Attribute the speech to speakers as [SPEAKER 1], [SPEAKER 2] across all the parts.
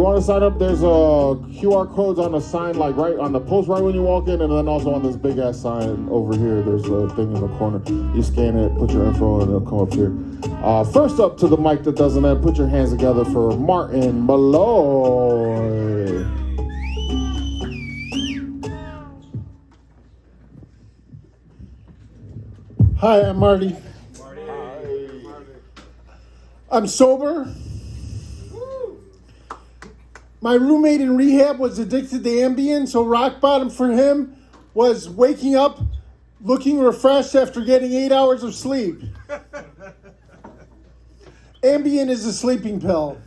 [SPEAKER 1] want to sign up, there's QR codes on the sign, like right on the post right when you walk in, and then also on this big ass sign over here. There's a thing in the corner. You scan it, put your info, and it'll come up here. First up to the mic that doesn't end, put your hands together for Martin Malloy.
[SPEAKER 2] Hi, I'm Marty. I'm sober. My roommate in rehab was addicted to Ambien, so rock bottom for him was waking up looking refreshed after getting 8 hours of sleep. Ambien is a sleeping pill.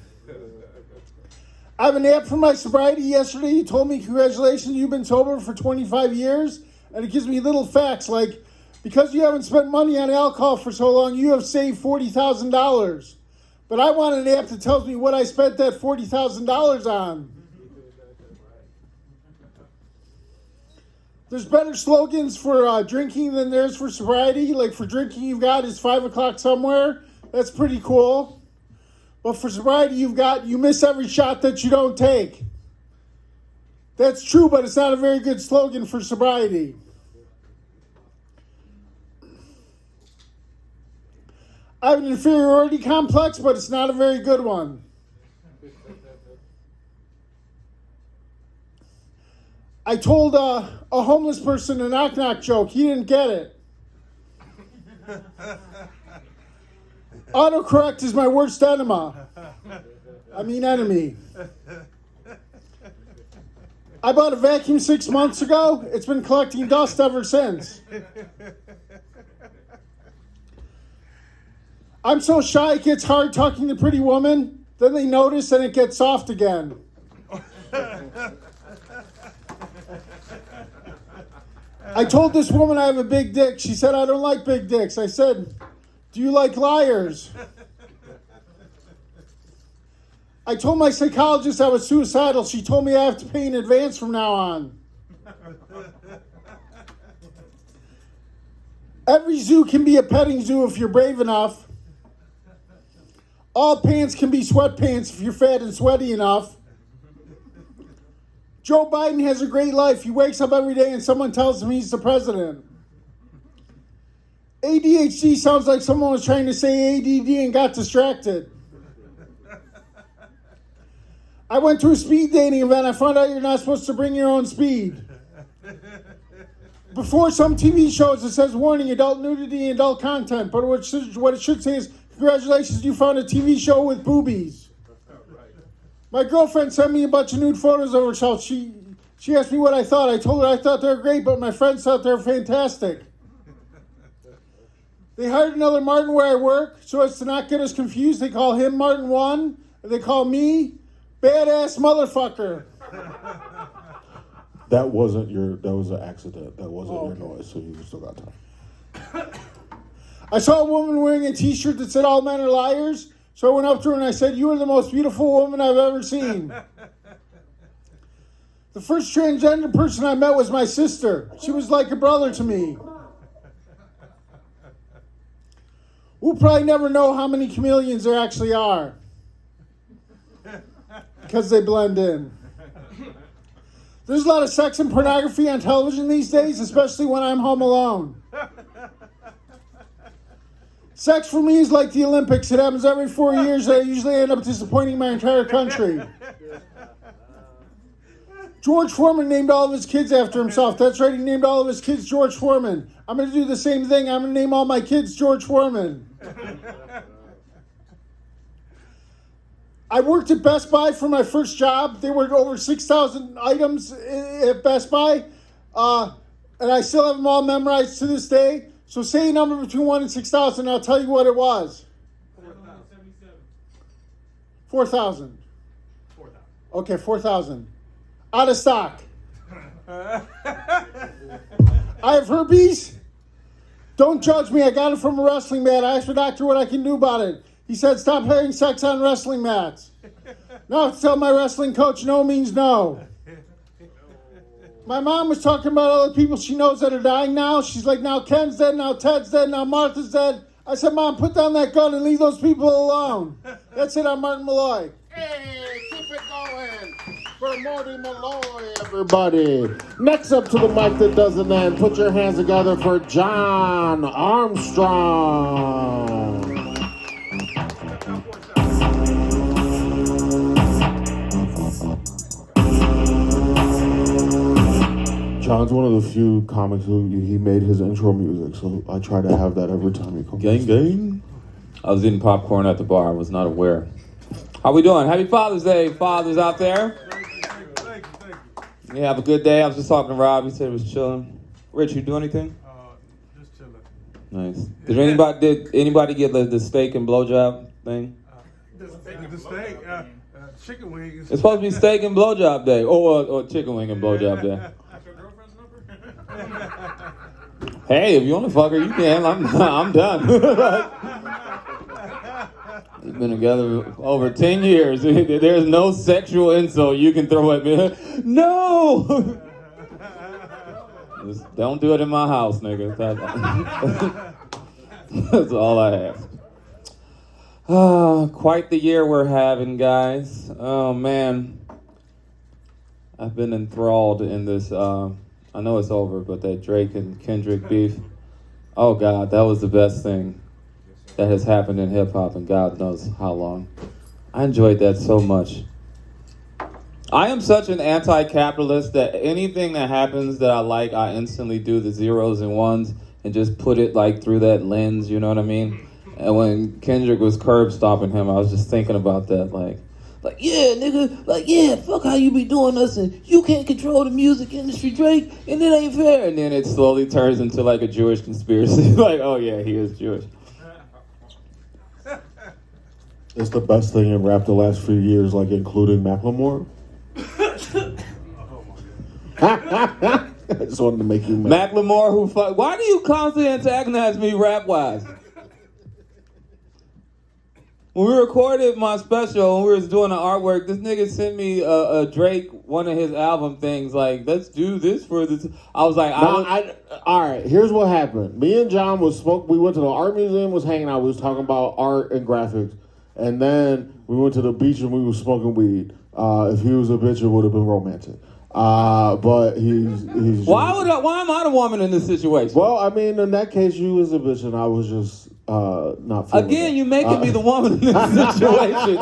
[SPEAKER 2] I have an app for my sobriety. Yesterday you told me, congratulations, you've been sober for 25 years, and it gives me little facts like, because you haven't spent money on alcohol for so long, you have saved $40,000. But I want an app that tells me what I spent that $40,000 on. There's better slogans for drinking than there is for sobriety. Like for drinking, you've got is 5 o'clock somewhere. That's pretty cool. But for sobriety, you've got you miss every shot that you don't take. That's true, but it's not a very good slogan for sobriety. I have an inferiority complex, but it's not a very good one. I told a homeless person a knock-knock joke. He didn't get it. Autocorrect is my worst enemy. I bought a vacuum 6 months ago. It's been collecting dust ever since. I'm so shy it gets hard talking to pretty women. Then they notice and it gets soft again. I told this woman I have a big dick. She said, I don't like big dicks. I said, do you like liars? I told my psychologist I was suicidal. She told me I have to pay in advance from now on. Every zoo can be a petting zoo if you're brave enough. All pants can be sweatpants if you're fat and sweaty enough. Joe Biden has a great life. He wakes up every day and someone tells him he's the president. ADHD sounds like someone was trying to say ADD and got distracted. I went to a speed dating event. I found out you're not supposed to bring your own speed. Before some TV shows, it says, warning, adult nudity and adult content. But what it should say is, congratulations, you found a TV show with boobies. My girlfriend sent me a bunch of nude photos of herself. She asked me what I thought. I told her I thought they were great, but my friends thought they were fantastic. They hired another Martin where I work, so as to not get us confused, they call him Martin 1, and they call me Badass Motherfucker.
[SPEAKER 1] That was an accident. That wasn't your noise, so you still got time.
[SPEAKER 2] I saw a woman wearing a t-shirt that said all men are liars, so I went up to her and I said, you are the most beautiful woman I've ever seen. The first transgender person I met was my sister. She was like a brother to me. We'll probably never know how many chameleons there actually are, because they blend in. There's a lot of sex and pornography on television these days, especially when I'm home alone. Sex for me is like the Olympics. It happens every 4 years, and I usually end up disappointing my entire country. George Foreman named all of his kids after himself. That's right, he named all of his kids George Foreman. I'm going to do the same thing. I'm going to name all my kids George Foreman. I worked at Best Buy for my first job. There were over 6,000 items at Best Buy, and I still have them all memorized to this day. So say a number between 1 and 6,000, I'll tell you what it was. 4,000. 4,000. Okay, 4,000. Out of stock. I have herpes. Don't judge me. I got it from a wrestling mat. I asked the doctor what I can do about it. He said, stop having sex on wrestling mats. Now I have to tell my wrestling coach no means no. My mom was talking about all the people she knows that are dying now. She's like, now Ken's dead, now Ted's dead, now Martha's dead. I said, Mom, put down that gun and leave those people alone. That's it, I'm Martin Malloy.
[SPEAKER 1] Hey, keep it going. for Marty Malloy, everybody. Next up to the mic that doesn't end, put your hands together for John Armstrong. John's one of the few comics who he made his intro music, so I try to have that every time he comes.
[SPEAKER 3] Gang. I was eating popcorn at the bar. I was not aware. How we doing? Happy Father's Day, fathers out there.
[SPEAKER 4] Thank you.
[SPEAKER 3] You have a good day. I was just talking to Rob. He said he was chilling. Rich, you do anything?
[SPEAKER 4] Just chilling.
[SPEAKER 3] Nice. Did anybody get the steak and blowjob thing?
[SPEAKER 4] The steak, chicken wings.
[SPEAKER 3] It's supposed to be steak and blowjob day, or chicken wing and blowjob day.
[SPEAKER 4] That's your girlfriend's number?
[SPEAKER 3] Hey, if you want to fuck her, you can. I'm done. We've been together over 10 years. There's no sexual insult you can throw at me. No! Just don't do it in my house, nigga. That's all I ask. Quite the year we're having, guys. Oh, man. I've been enthralled in this. I know it's over, but that Drake and Kendrick beef. Oh, God, that was the best thing that has happened in hip-hop, and God knows how long. I enjoyed that so much. I am such an anti-capitalist that anything that happens that I like, I instantly do the zeros and ones and just put it like through that lens, you know what I mean? And when Kendrick was curb stomping him, I was just thinking about that, like, yeah, nigga, like, yeah, fuck how you be doing this, and you can't control the music industry, Drake, and it ain't fair. And then it slowly turns into like a Jewish conspiracy. Like, oh yeah, he is Jewish.
[SPEAKER 1] It's the best thing in rap the last few years, like including Macklemore. I just wanted to make you mad.
[SPEAKER 3] Macklemore, who fuck? Why do you constantly antagonize me rap-wise? When we recorded my special and we was doing the artwork, this nigga sent me a Drake, one of his album things, like, let's do this for this. I was like,
[SPEAKER 1] all right, here's what happened. Me and John we went to the art museum, was hanging out, we was talking about art and graphics, and then we went to the beach and we was smoking weed. If he was a bitch, it would have been romantic. But he's
[SPEAKER 3] why am I the woman in this situation?
[SPEAKER 1] Well, I mean, in that case, you was a bitch and I was just not feeling
[SPEAKER 3] again,
[SPEAKER 1] it.
[SPEAKER 3] you making me the woman in this situation.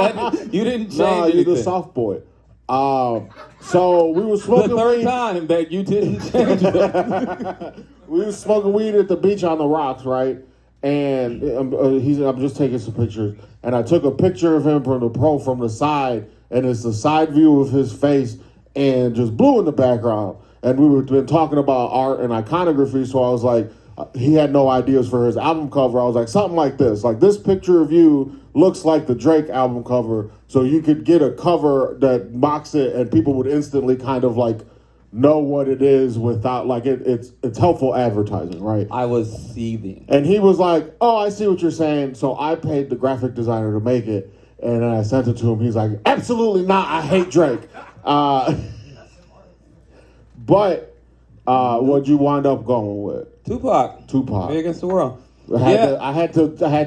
[SPEAKER 3] You didn't change anything.
[SPEAKER 1] You're the soft boy. So we were smoking
[SPEAKER 3] the third
[SPEAKER 1] weed.
[SPEAKER 3] time that you didn't change it.
[SPEAKER 1] We were smoking weed at the beach on the rocks, right? And I'm just taking some pictures. And I took a picture of him from the side, and it's the side view of his face and just blue in the background. And we were been talking about art and iconography, so I was like, he had no ideas for his album cover. I was like, something like this picture of you looks like the Drake album cover, so you could get a cover that mocks it and people would instantly kind of like know what it is without, like, it's helpful advertising, right?
[SPEAKER 3] I was seething.
[SPEAKER 1] And he was like, oh, I see what you're saying. So I paid the graphic designer to make it, and then I sent it to him. He's like, absolutely not, I hate Drake. But what'd you wind up going with?
[SPEAKER 3] Tupac. Me Against the World.
[SPEAKER 1] I had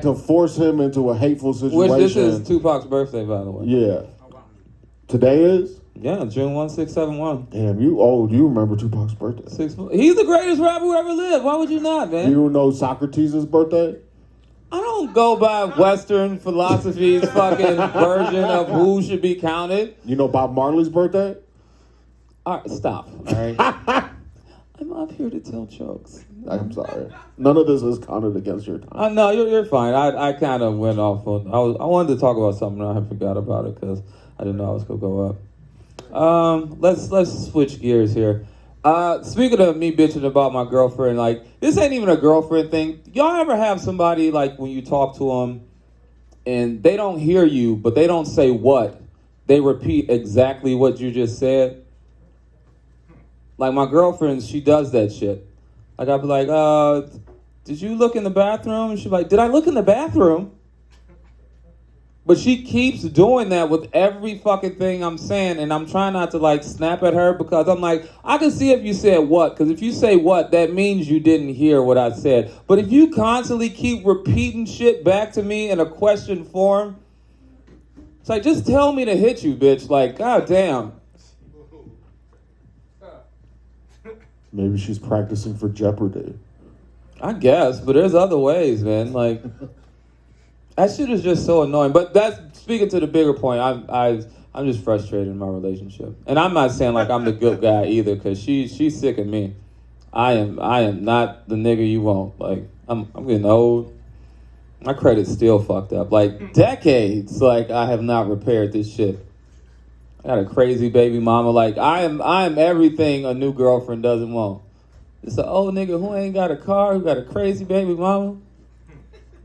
[SPEAKER 1] to force him into a hateful situation.
[SPEAKER 3] Which this is Tupac's birthday, by the way.
[SPEAKER 1] Yeah. Today is?
[SPEAKER 3] Yeah, June 1671.
[SPEAKER 1] Damn, you remember Tupac's birthday.
[SPEAKER 3] He's the greatest rapper who ever lived. Why would you not, man?
[SPEAKER 1] You know Socrates' birthday?
[SPEAKER 3] I don't go by Western philosophy's fucking version of who should be counted.
[SPEAKER 1] You know Bob Marley's birthday?
[SPEAKER 3] All right, stop. All right. I'm up here to tell jokes.
[SPEAKER 1] I'm sorry. None of this is counted against your time.
[SPEAKER 3] No, you're fine. I kind of went off on. I wanted to talk about something and I forgot about it because I didn't know I was gonna go up. Let's switch gears here. Speaking of me bitching about my girlfriend, like, this ain't even a girlfriend thing. Y'all ever have somebody, like, when you talk to them and they don't hear you, but they don't say what? They repeat exactly what you just said? Like, my girlfriend, she does that shit. Like, I'll be like, did you look in the bathroom? And she'll be like, did I look in the bathroom? But she keeps doing that with every fucking thing I'm saying, and I'm trying not to, like, snap at her because I'm like, I can see if you said what, because if you say what, that means you didn't hear what I said. But if you constantly keep repeating shit back to me in a question form, it's like, just tell me to hit you, bitch. Like, goddamn.
[SPEAKER 1] Maybe she's practicing for Jeopardy.
[SPEAKER 3] I guess, but there's other ways, man. Like, that shit is just so annoying. But that's, speaking to the bigger point, I'm just frustrated in my relationship. And I'm not saying like I'm the good guy either, because she's sick of me. I am not the nigga you want. Like, I'm getting old. My credit's still fucked up. Like, decades, like, I have not repaired this shit. I got a crazy baby mama. Like, I am everything a new girlfriend doesn't want. It's an old nigga who ain't got a car, who got a crazy baby mama.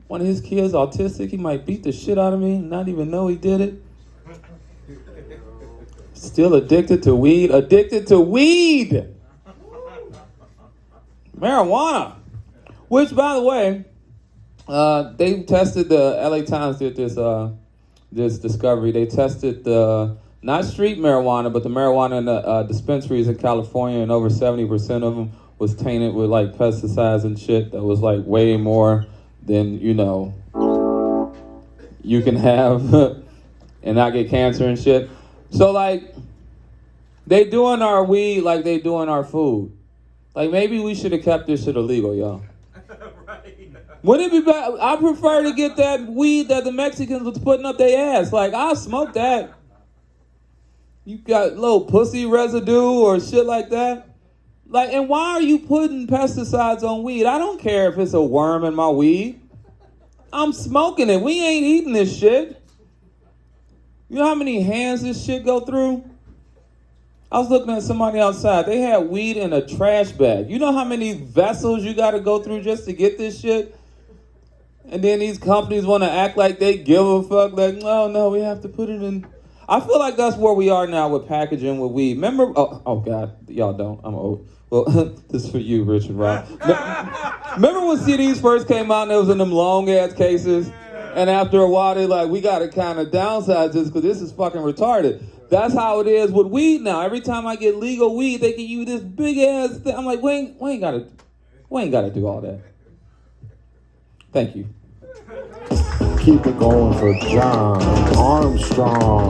[SPEAKER 3] One of his kids autistic, he might beat the shit out of me and not even know he did it. Still addicted to weed. Addicted to weed! Marijuana. Which, by the way, they tested, the LA Times did this discovery. They tested the, not street marijuana, but the marijuana in the dispensaries in California, and over 70% of them was tainted with like pesticides and shit that was like way more than, you know, you can have and not get cancer and shit. So like, they doing our weed like they doing our food. Like, maybe we should have kept this shit illegal, y'all.
[SPEAKER 4] Right.
[SPEAKER 3] Wouldn't it be bad? I prefer to get that weed that the Mexicans was putting up their ass. Like, I'll smoke that. You got little pussy residue or shit like that. Like, and why are you putting pesticides on weed? I don't care if it's a worm in my weed. I'm smoking it. We ain't eating this shit. You know how many hands this shit go through? I was looking at somebody outside. They had weed in a trash bag. You know how many vessels you got to go through just to get this shit? And then these companies want to act like they give a fuck. Like, no, we have to put it in. I feel like that's where we are now with packaging with weed. Remember? Oh God, y'all don't. I'm old. Well, this is for you, Rich and Rob. Remember when CDs first came out and it was in them long-ass cases? And after a while, they're like, we got to kind of downsize this because this is fucking retarded. That's how it is with weed now. Every time I get legal weed, they give you this big-ass thing. I'm like, we ain't got to do all that. Thank you.
[SPEAKER 1] Keep it going for John Armstrong.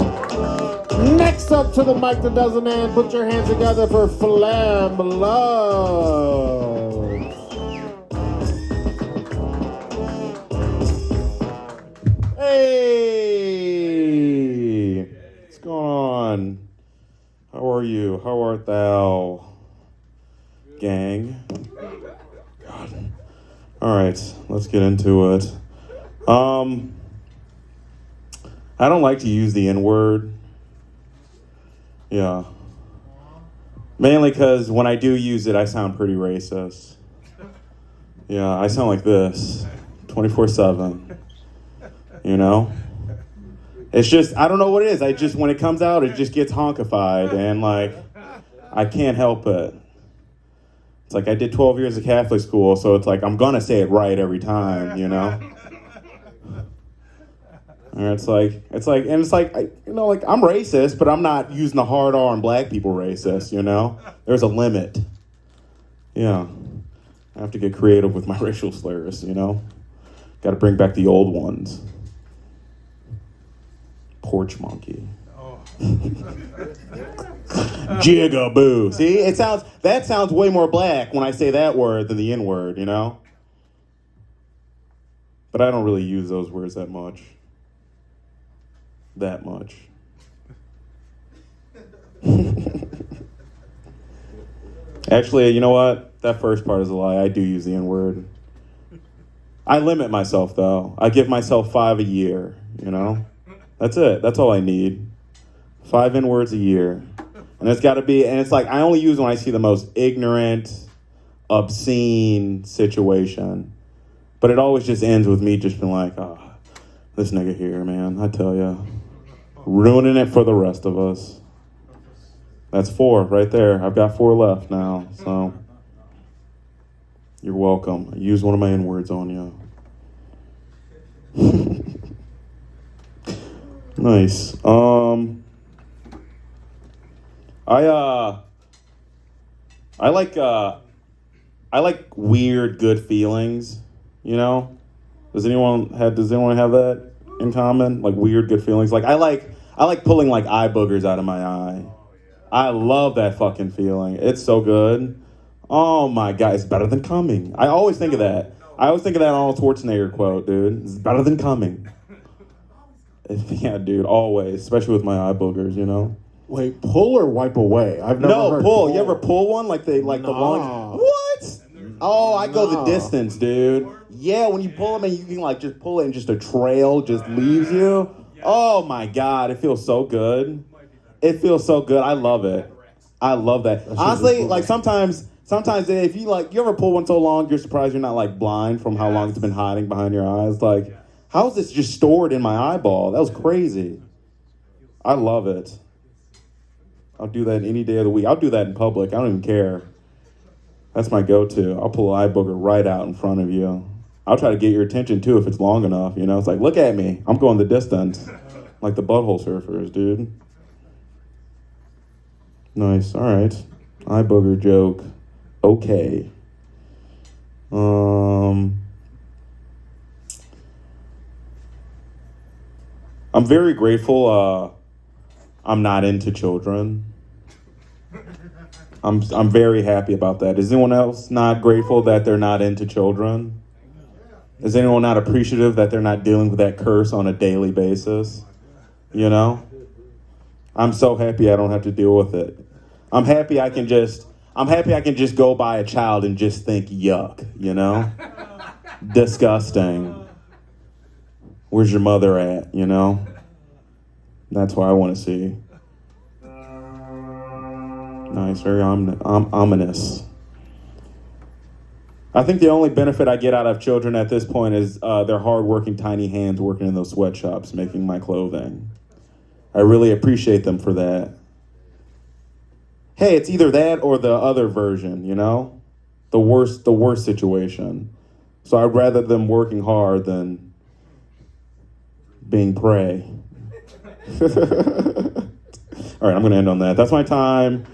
[SPEAKER 1] Next up to the mic that doesn't end, put your hands together for Flem Love. Hey, what's going on? How are you? How art thou, gang? God. All right, let's get into it. I don't like to use the N-word. Yeah. Mainly because when I do use it, I sound pretty racist. Yeah, I sound like this 24/7. You know? It's just, I don't know what it is. I just, when it comes out, it just gets honkified. And like, I can't help it. It's like I did 12 years of Catholic school, so it's like I'm going to say it right every time, you know? And it's like, I'm racist, but I'm not using the hard R on black people racist, you know? There's a limit. Yeah. I have to get creative with my racial slurs, you know? Got to bring back the old ones. Porch monkey.
[SPEAKER 4] Oh.
[SPEAKER 1] Jigaboo. See, that sounds way more black when I say that word than the N-word, you know? But I don't really use those words that much. Actually, you know what? That first part is a lie. I do use the N-word. I limit myself, though. I give myself 5 a year, you know? That's it. That's all I need. 5 N-words a year. And it's got to be, and it's like, I only use when I see the most ignorant, obscene situation. But it always just ends with me just being like, oh, this nigga here, man, I tell ya. Ruining it for the rest of us. That's 4 right there. I've got 4 left now, so. You're welcome. I used one of my N-words on you. Nice. I like weird good feelings, you know? Does anyone have that in common? Like weird good feelings? Like I like pulling like eye boogers out of my eye. I love that fucking feeling. It's so good.
[SPEAKER 5] Oh my God, it's better than coming. I always think of that. I always think of that Arnold Schwarzenegger quote, dude. It's better than coming. Yeah, dude, always, especially with my eye boogers, you know.
[SPEAKER 1] Wait, pull or wipe away? I've never heard
[SPEAKER 5] pull. You ever pull one the long? What? Oh, I go the distance, dude. Yeah, when you pull them and you can like just pull it and just a trail just leaves you. Oh my God, it feels so good. It feels so good. I love it. I love that. Honestly, like sometimes if you ever pull one so long, you're surprised you're not like blind from how long it's been hiding behind your eyes. Like, how is this just stored in my eyeball? That was crazy. I love it. I'll do that any day of the week. I'll do that in public. I don't even care. That's my go-to. I'll pull an eye booger right out in front of you. I'll try to get your attention too if it's long enough. You know, it's like, look at me. I'm going the distance. Like the butthole surfers, dude. Nice. All right. Eye booger joke. Okay. I'm very grateful I'm not into children. I'm very happy about that. Is anyone else not grateful that they're not into children? Is anyone not appreciative that they're not dealing with that curse on a daily basis? You know? I'm so happy I don't have to deal with it. I'm happy I can just go by a child and just think yuck, you know? Disgusting. Where's your mother at, you know? That's what I want to see. Nice, very ominous. I think the only benefit I get out of children at this point is their hardworking tiny hands working in those sweatshops making my clothing. I really appreciate them for that. Hey, it's either that or the other version, you know? The worst situation. So I'd rather them working hard than being prey. All right, I'm going to end on that. That's my time.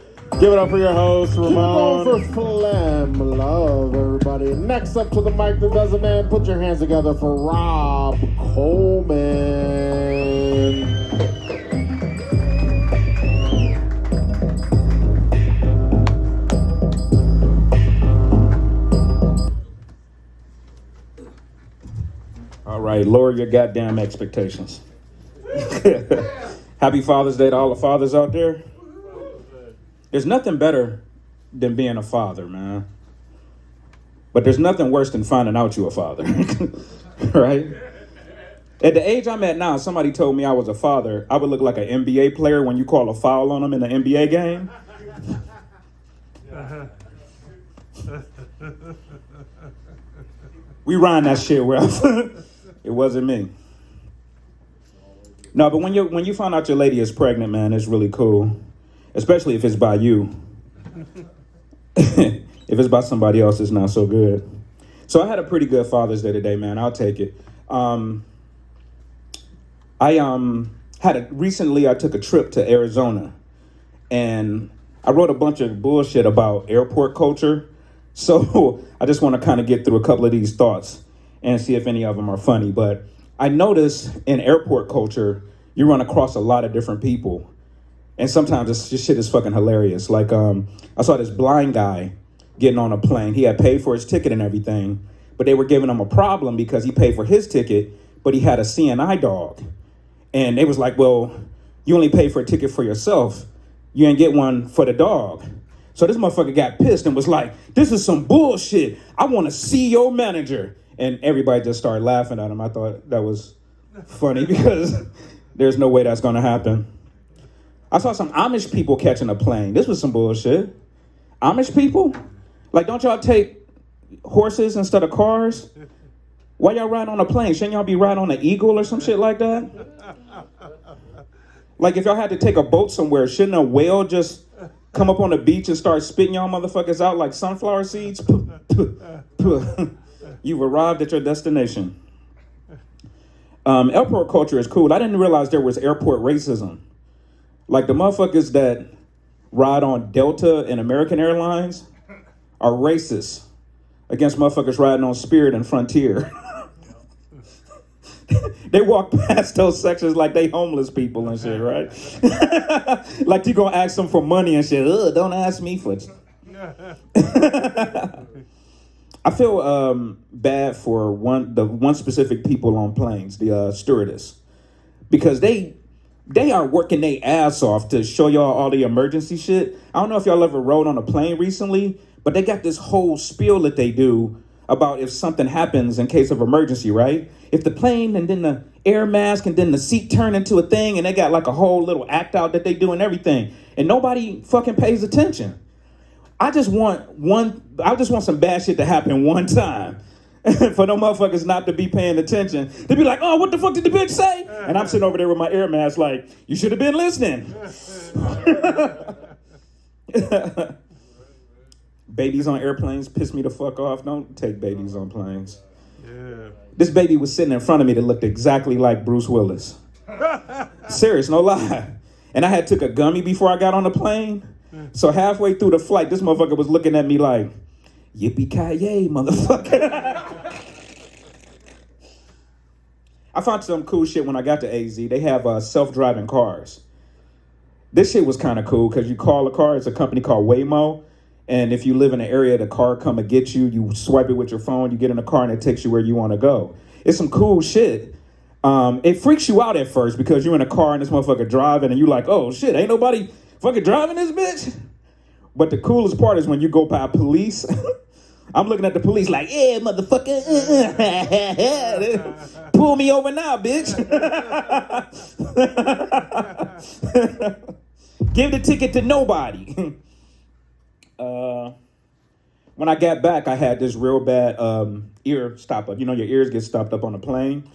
[SPEAKER 5] Give it up for your host, Ramon.
[SPEAKER 1] Keep it going for Flem Love, everybody. Next up to the mic that does it, man. Put your hands together for Rob Coleman.
[SPEAKER 6] All right, lower your goddamn expectations. Happy Father's Day to all the fathers out there. There's nothing better than being a father, man. But there's nothing worse than finding out you're a father, right? At the age I'm at now, somebody told me I was a father, I would look like an NBA player when you call a foul on them in the NBA game. We rhyme that shit well. It wasn't me. No, but when you find out your lady is pregnant, man, it's really cool. Especially if it's by you. If it's by somebody else, it's not so good. So I had a pretty good Father's Day today, man. I'll take it. Recently I took a trip to Arizona, and I wrote a bunch of bullshit about airport culture. So I just want to kind of get through a couple of these thoughts and see if any of them are funny. But I notice in airport culture, you run across a lot of different people. And sometimes this shit is fucking hilarious. Like, I saw this blind guy getting on a plane. He had paid for his ticket and everything, but they were giving him a problem because he paid for his ticket, but he had a CNI dog. And they was like, well, you only pay for a ticket for yourself. You ain't get one for the dog. So this motherfucker got pissed and was like, this is some bullshit. I want to see your manager. And everybody just started laughing at him. I thought that was funny because there's no way that's going to happen. I saw some Amish people catching a plane. This was some bullshit. Amish people? Like, don't y'all take horses instead of cars? Why y'all ride on a plane? Shouldn't y'all be riding on an eagle or some shit like that? Like, if y'all had to take a boat somewhere, shouldn't a whale just come up on the beach and start spitting y'all motherfuckers out like sunflower seeds? You've arrived at your destination. Airport culture is cool. I didn't realize there was airport racism. Like the motherfuckers that ride on Delta and American Airlines are racist against motherfuckers riding on Spirit and Frontier. They walk past those sections like they homeless people and shit, right? Like you gonna ask them for money and shit. Ugh, don't ask me for I feel bad for the one specific people on planes, the stewardess, because they are working their ass off to show y'all all the emergency shit. I don't know if y'all ever rode on a plane recently, but they got this whole spiel that they do about if something happens in case of emergency, right? If the plane and then the air mask and then the seat turn into a thing, and they got like a whole little act out that they do and everything, and nobody fucking pays attention. I just want some bad shit to happen one time. For them motherfuckers not to be paying attention. They be like, oh, what the fuck did the bitch say? And I'm sitting over there with my air mask like, you should have been listening. Babies on airplanes piss me the fuck off. Don't take babies on planes.
[SPEAKER 4] Yeah.
[SPEAKER 6] This baby was sitting in front of me that looked exactly like Bruce Willis. Serious, no lie. And I had took a gummy before I got on the plane. So halfway through the flight, this motherfucker was looking at me like, yippee-ki-yay, motherfucker. I found some cool shit when I got to AZ. They have self-driving cars. This shit was kind of cool because you call a car. It's a company called Waymo. And if you live in an area, the car come and get you. You swipe it with your phone. You get in the car and it takes you where you want to go. It's some cool shit. It freaks you out at first because you're in a car and this motherfucker driving and you're like, oh shit, ain't nobody fucking driving this bitch? But the coolest part is when you go by police. I'm looking at the police like, yeah, motherfucker. Pull me over now, bitch. Give the ticket to nobody. When I got back, I had this real bad ear stop up. You know, your ears get stopped up on a plane.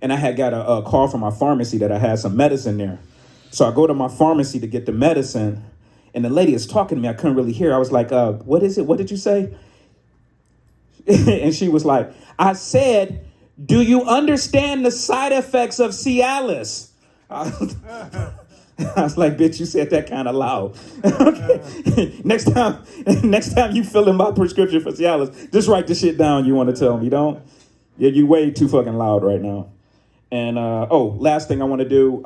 [SPEAKER 6] And I had got a call from my pharmacy that I had some medicine there. So I go to my pharmacy to get the medicine. And the lady is talking to me. I couldn't really hear. I was like, what is it? What did you say? And she was like, I said, do you understand the side effects of Cialis? I was like, bitch, you said that kind of loud. Okay. Next time you fill in my prescription for Cialis, just write the shit down you want to tell me. Don't. Yeah, you way too fucking loud right now. And, last thing I want to do,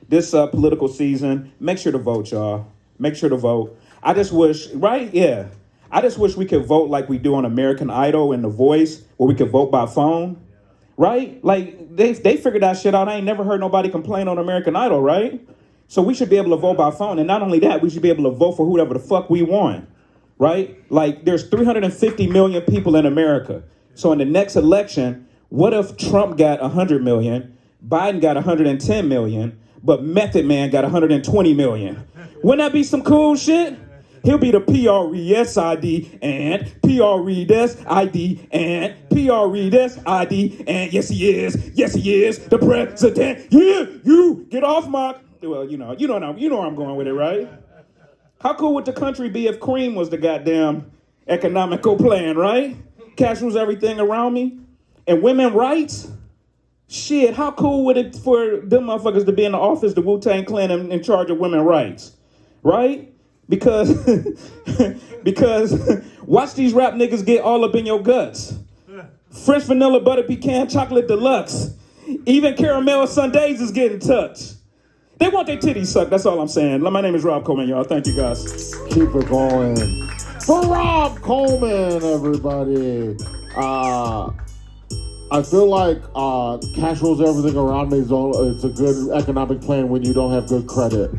[SPEAKER 6] this political season, make sure to vote, y'all. Make sure to vote. I just wish, right? Yeah. I just wish we could vote like we do on American Idol and The Voice, where we could vote by phone, right? Like, they figured that shit out. I ain't never heard nobody complain on American Idol, right? So we should be able to vote by phone. And not only that, we should be able to vote for whoever the fuck we want, right? Like, there's 350 million people in America. So in the next election, what if Trump got 100 million, Biden got 110 million, but Method Man got 120 million? Wouldn't that be some cool shit? He'll be the PRESID and PRESID and PRESID and yes he is, the president. Yeah, you get off my. Well, you know where I'm going with it, right? How cool would the country be if cream was the goddamn economical plan, right? Cash rules everything around me, and women rights. Shit, how cool would it for them motherfuckers to be in the office, the Wu-Tang Clan, in charge of women's rights, right? Because watch these rap niggas get all up in your guts. French vanilla butter pecan chocolate deluxe. Even caramel sundaes is getting touched. They want their titties sucked, that's all I'm saying. My name is Rob Coleman, y'all. Thank you, guys.
[SPEAKER 1] Keep it going. For Rob Coleman, everybody. I feel like cash rules everything around me. It's a good economic plan when you don't have good credit.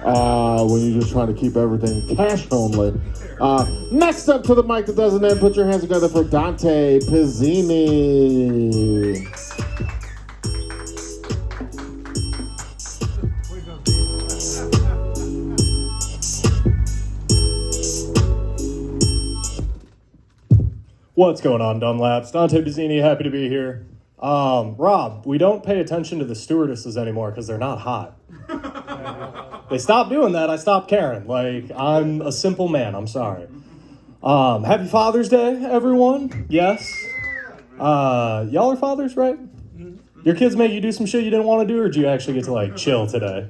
[SPEAKER 1] When you're just trying to keep everything cash only. Next up to the mic that doesn't end, put your hands together for Dante Pizzini.
[SPEAKER 7] What's going on, Dunlaps? Dante Pizzini, happy to be here. Rob, we don't pay attention to the stewardesses anymore because they're not hot. They stopped doing that, I stopped caring. Like, I'm a simple man, I'm sorry. Happy Father's Day, everyone. Yes. Y'all are fathers, right? Your kids make you do some shit you didn't want to do, or did you actually get to, like, chill today?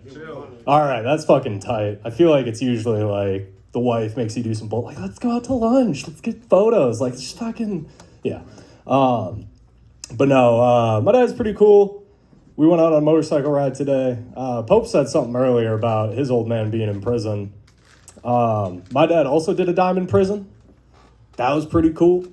[SPEAKER 7] All right, that's fucking tight. I feel like it's usually, like, the wife makes you do some bull, like, let's go out to lunch, let's get photos, like, just fucking, yeah. But no, my dad's pretty cool. We went out on a motorcycle ride today. Pope said something earlier about his old man being in prison. My dad also did a diamond prison. That was pretty cool.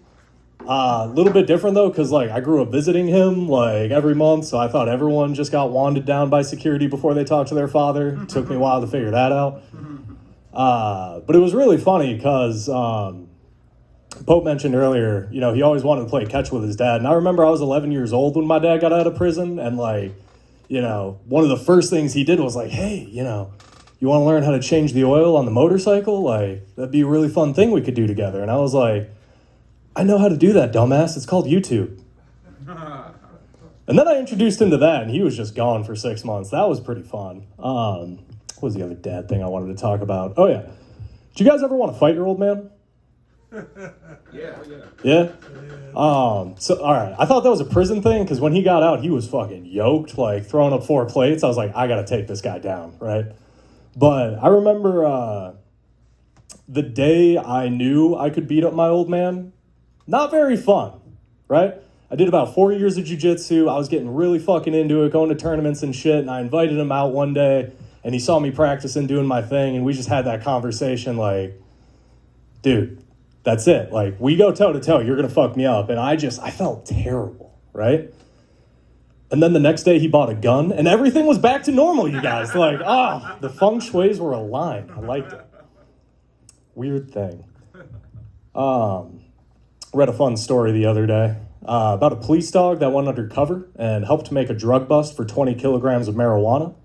[SPEAKER 7] A little bit different though, because like I grew up visiting him like every month, so I thought everyone just got wanded down by security before they talked to their father. It took me a while to figure that out. But it was really funny because Pope mentioned earlier, you know, he always wanted to play catch with his dad. And I remember I was 11 years old when my dad got out of prison, and like, you know, one of the first things he did was like, hey, you know, you want to learn how to change the oil on the motorcycle? Like, that'd be a really fun thing we could do together. And I was like, I know how to do that, dumbass. It's called YouTube. And then I introduced him to that, and he was just gone for 6 months. That was pretty fun. What was the other dad thing I wanted to talk about? Oh, yeah. Did you guys ever want to fight your old man? Yeah? So, all right. I thought that was a prison thing, because when he got out, he was fucking yoked, like throwing up 4 plates. I was like, I got to take this guy down, right? But I remember the day I knew I could beat up my old man, not very fun, right? I did about 4 years of jiu-jitsu. I was getting really fucking into it, going to tournaments and shit, and I invited him out one day, and he saw me practicing doing my thing, and we just had that conversation like, dude, that's it. Like, we go toe-to-toe, you're going to fuck me up. And I felt terrible, right? And then the next day he bought a gun, and everything was back to normal, you guys. Like, the feng shuis were aligned. I liked it. Weird thing. Read a fun story the other day about a police dog that went undercover and helped make a drug bust for 20 kilograms of marijuana.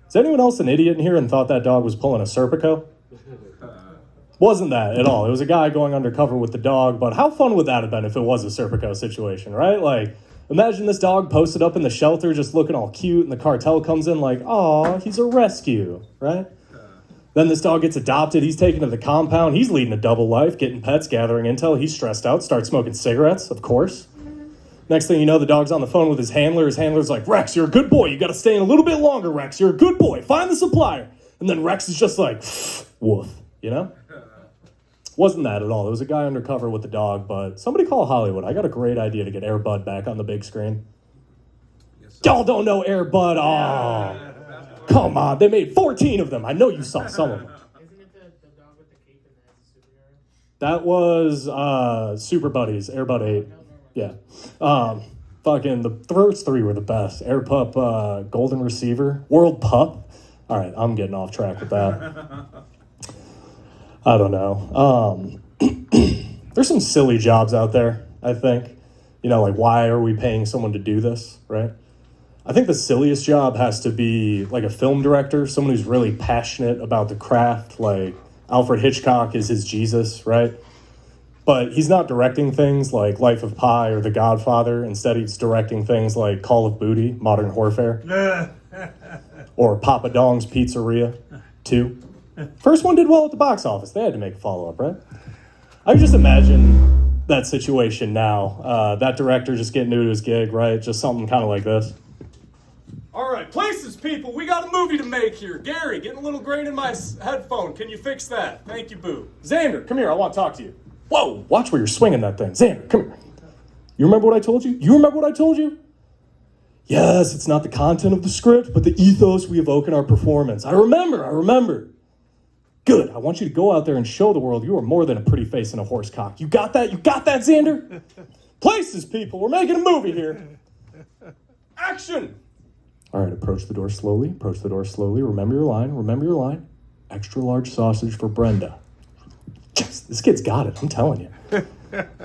[SPEAKER 7] Is anyone else an idiot in here and thought that dog was pulling a Serpico? Wasn't that at all. It was a guy going undercover with the dog, but how fun would that have been if it was a Serpico situation, right? Like, imagine this dog posted up in the shelter just looking all cute, and the cartel comes in like, aw, he's a rescue, right? Then this dog gets adopted. He's taken to the compound. He's leading a double life, getting pets, gathering intel. He's stressed out, starts smoking cigarettes, of course. Next thing you know, the dog's on the phone with his handler. His handler's like, Rex, you're a good boy. You got to stay in a little bit longer, Rex. You're a good boy. Find the supplier. And then Rex is just like, woof, you know? Wasn't that at all. It was a guy undercover with the dog, but somebody call Hollywood. I got a great idea to get Air Bud back on the big screen. Y'all don't know Air Bud. Oh. Come on, they made 14 of them. I know you saw some of them.
[SPEAKER 8] Isn't it the dog with the cape and has a superhero?
[SPEAKER 7] That was Super Buddies, Air Bud 8. Yeah. Fucking the first 3 were the best. Air Pup, Golden Receiver, World Pup. All right, I'm getting off track with that. I don't know. There's some silly jobs out there, I think. You know, like, why are we paying someone to do this, right? I think the silliest job has to be like a film director, someone who's really passionate about the craft. Like Alfred Hitchcock is his Jesus, right? But he's not directing things like Life of Pi or The Godfather. Instead, he's directing things like Call of Booty, Modern Warfare, or Papa Dong's Pizzeria 2. First one did well at the box office. They had to make a follow-up, right? I can just imagine that situation now. That director just getting new to his gig, right? Just something kind of like this.
[SPEAKER 9] All right, places, people. We got a movie to make here. Gary, getting a little grain in my headphone. Can you fix that? Thank you, Boo.
[SPEAKER 7] Xander, come here. I want to talk to you. Whoa, watch where you're swinging that thing. Xander, come here. You remember what I told you? You remember what I told you? Yes, it's not the content of the script, but the ethos we evoke in our performance. I remember. Good. I want you to go out there and show the world you are more than a pretty face and a horse cock. You got that? You got that, Xander? Places, people. We're making a movie here. Action! All right, approach the door slowly. Remember your line. Extra large sausage for Brenda. Yes, this kid's got it, I'm telling you.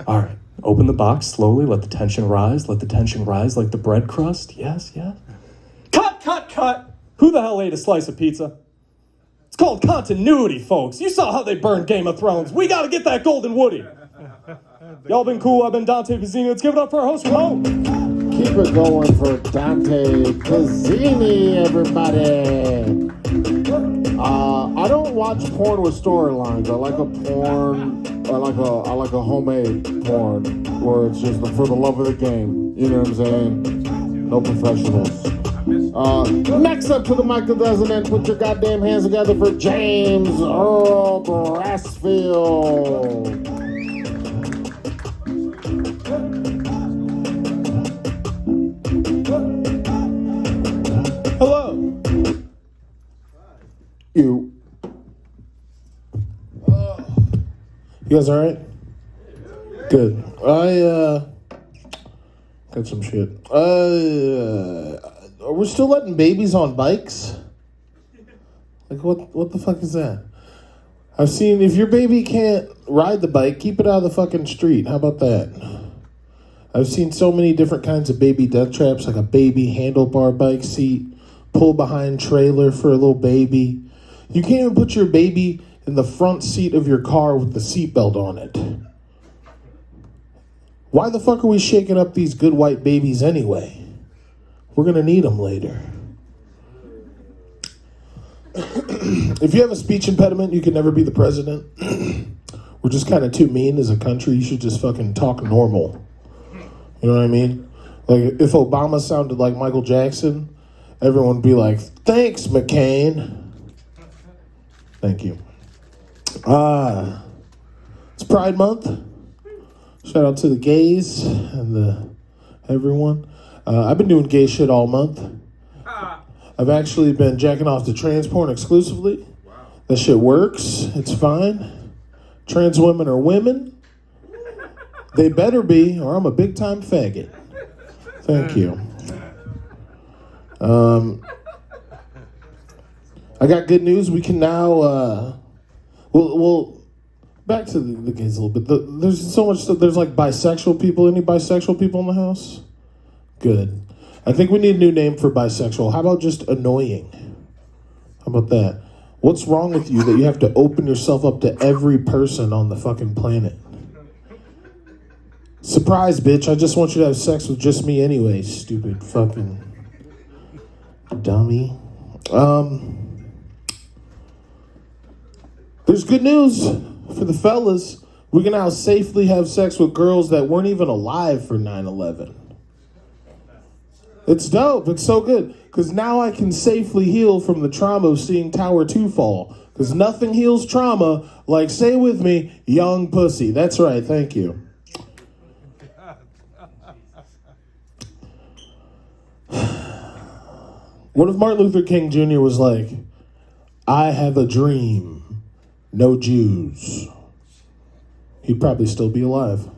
[SPEAKER 7] All right, open the box slowly. Let the tension rise like the bread crust. Yes. Cut. Who the hell ate a slice of pizza? It's called continuity, folks. You saw how they burned Game of Thrones. We got to get that golden Woody. Y'all been cool. I've been Dante Pizzini. Let's give it up for our host from home.
[SPEAKER 1] Keep it going for Dante Pizzini, everybody. I don't watch porn with storylines. I like I like a homemade porn where it's just for the love of the game. You know what I'm saying? No professionals. Next up to the mic that doesn't end, put your goddamn hands together for James Earl Brassfield.
[SPEAKER 2] Hello.
[SPEAKER 1] You.
[SPEAKER 10] You guys all right? Good. I got some shit. We're still letting babies on bikes? Like, what the fuck is that? I've seen, if your baby can't ride the bike, keep it out of the fucking street. How about that? I've seen so many different kinds of baby death traps, like a baby handlebar bike seat, pull behind trailer for a little baby. You can't even put your baby in the front seat of your car with the seatbelt on it. Why the fuck are we shaking up these good white babies anyway? We're gonna need them later. If you have a speech impediment, you can never be the president. We're just kind of too mean as a country. You should just fucking talk normal. You know what I mean? Like, if Obama sounded like Michael Jackson, everyone would be like, thanks, McCain. Thank you. It's Pride Month. Shout out to the gays and everyone. I've been doing gay shit all month. I've actually been jacking off to trans porn exclusively. That shit works. It's fine. Trans women are women. They better be, or I'm a big-time faggot. Thank you. I got good news. We can now, well, back to the gays a little bit. There's so much stuff. There's like bisexual people. Any bisexual people in the house? Good. I think we need a new name for bisexual. How about just annoying? How about that? What's wrong with you that you have to open yourself up to every person on the fucking planet? Surprise, bitch. I just want you to have sex with just me anyway, stupid fucking dummy. There's good news for the fellas. We can now safely have sex with girls that weren't even alive for 9/11. It's dope. It's so good. Because now I can safely heal from the trauma of seeing Tower 2 fall. Because nothing heals trauma like, say with me, young pussy. That's right. Thank you. What if Martin Luther King Jr. was like, I have a dream, no Jews? He'd probably still be alive.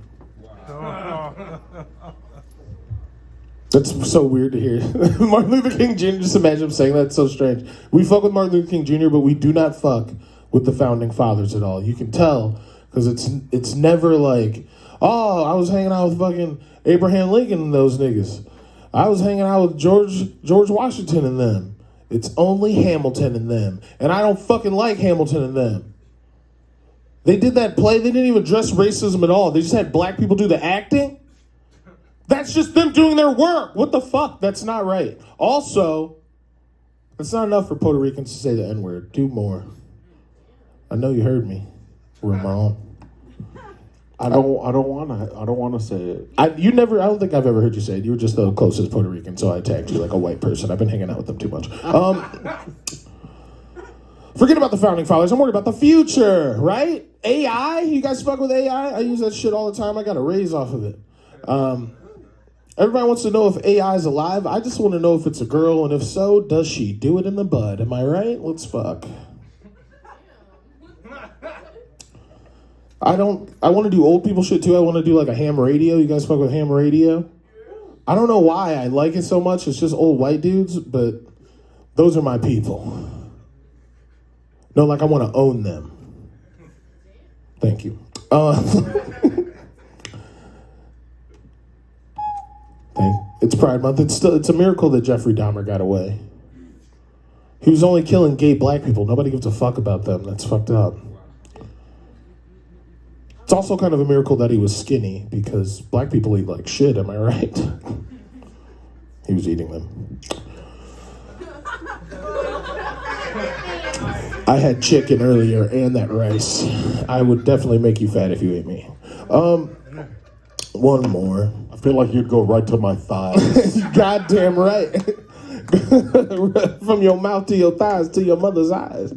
[SPEAKER 10] That's so weird to hear. Martin Luther King Jr., just imagine him saying that. It's so strange. We fuck with Martin Luther King Jr., but we do not fuck with the founding fathers at all. You can tell, because it's never like, oh, I was hanging out with fucking Abraham Lincoln and those niggas. I was hanging out with George Washington and them. It's only Hamilton and them. And I don't fucking like Hamilton and them. They did that play. They didn't even address racism at all. They just had black people do the acting. That's just them doing their work. What the fuck? That's not right. Also, it's not enough for Puerto Ricans to say the N-word. Do more. I know you heard me, Ramon.
[SPEAKER 1] I don't want to say it.
[SPEAKER 10] I don't think I've ever heard you say it. You were just the closest Puerto Rican, so I attacked you like a white person. I've been hanging out with them too much. Forget about the founding fathers. I'm worried about the future, right? AI? You guys fuck with AI? I use that shit all the time. I got a raise off of it. Everybody wants to know if AI is alive. I just want to know if it's a girl, and if so, does she do it in the bud? Am I right? Let's fuck. I want to do old people shit too. I want to do like a ham radio. You guys fuck with ham radio? I don't know why I like it so much. It's just old white dudes, but those are my people. No, like I want to own them. Thank you. It's Pride Month. It's a miracle that Jeffrey Dahmer got away. He was only killing gay black people. Nobody gives a fuck about them. That's fucked up. It's also kind of a miracle that he was skinny, because black people eat like shit, am I right? He was eating them. I had chicken earlier and that rice. I would definitely make you fat if you ate me. One more.
[SPEAKER 1] I feel like you'd go right to my thighs.
[SPEAKER 10] Goddamn right. From your mouth to your thighs to your mother's eyes.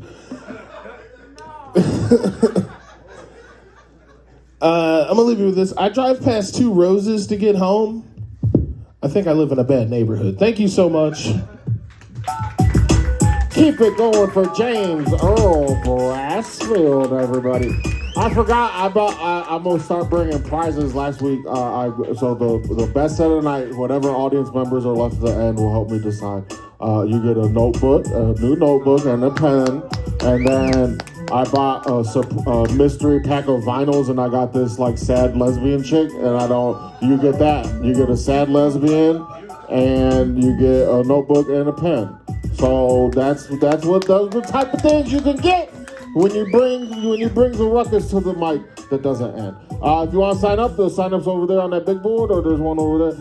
[SPEAKER 10] I'm gonna leave you with this. I drive past 2 roses to get home. I think I live in a bad neighborhood. Thank you so much.
[SPEAKER 1] Keep it going for James Earl Brassfield, everybody. I forgot. I'm gonna start bringing prizes. Last week, so the best set of the night, whatever audience members are left at the end will help me decide. You get a notebook, a new notebook, and a pen, and then I bought a mystery pack of vinyls, and I got this like sad lesbian chick, and you get that. You get a sad lesbian, and you get a notebook and a pen. So that's the type of things you can get when you bring the ruckus to the mic that doesn't end. If you want to sign up, the sign-up's over there on that big board, or there's one over there.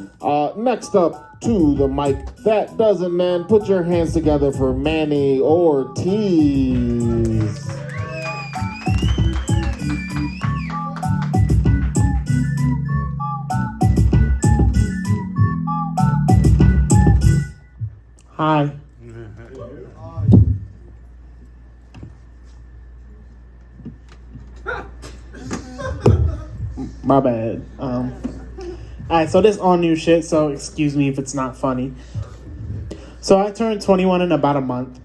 [SPEAKER 1] Next up to the mic that doesn't end. Put your hands together for Manny Ortiz.
[SPEAKER 11] Hi. My bad. Alright, so this all new shit, so excuse me if it's not funny. So I turned 21 in about a month.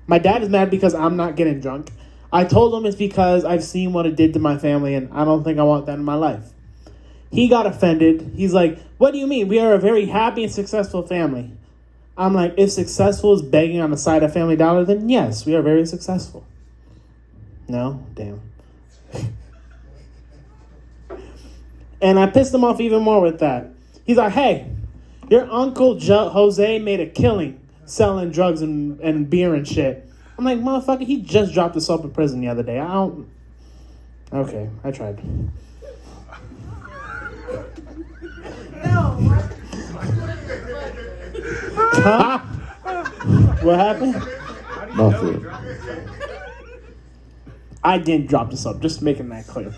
[SPEAKER 11] My dad is mad because I'm not getting drunk. I told him it's because I've seen what it did to my family and I don't think I want that in my life. He got offended. He's like, what do you mean? We are a very happy and successful family. I'm like, if successful is begging on the side of Family Dollar, then yes, we are very successful. No? Damn. And I pissed him off even more with that. He's like, hey, your uncle Jose made a killing selling drugs and beer and shit. I'm like, motherfucker, he just dropped us off in prison the other day. Okay, I tried. Huh? What happened?
[SPEAKER 1] Nothing.
[SPEAKER 11] I didn't drop this up, just making that clear.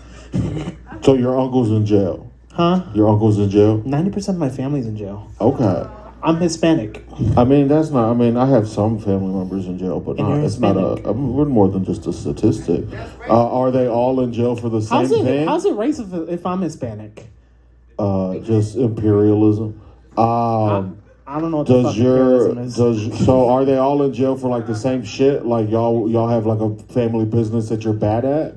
[SPEAKER 1] So your uncle's in jail?
[SPEAKER 11] Huh?
[SPEAKER 1] Your uncle's in jail?
[SPEAKER 11] 90% of my family's in jail.
[SPEAKER 1] Okay.
[SPEAKER 11] I'm Hispanic.
[SPEAKER 1] I mean, I have some family members in jail, but it's not we're more than just a statistic. Are they all in jail for the same thing?
[SPEAKER 11] How's it racist if I'm Hispanic?
[SPEAKER 1] Just imperialism.
[SPEAKER 11] I don't know what the fuck imperialism is.
[SPEAKER 1] So are they all in jail for like the same shit? Like y'all have like a family business that you're bad at?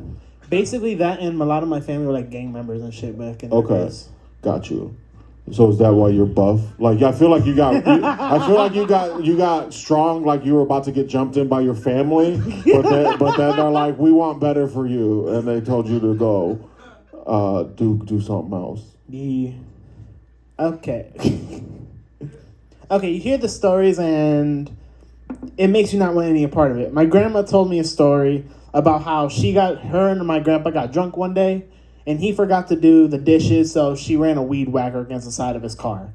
[SPEAKER 11] Basically that, and a lot of my family were like gang members and shit back in the days.
[SPEAKER 1] Got you. So is that why you're buff? Like I feel like you got strong, like you were about to get jumped in by your family, but then they're like, we want better for you, and they told you to go do something else.
[SPEAKER 11] Yeah. Okay. Okay, you hear the stories and it makes you not want any part of it. My grandma told me a story about how her and my grandpa got drunk one day and he forgot to do the dishes, so she ran a weed whacker against the side of his car.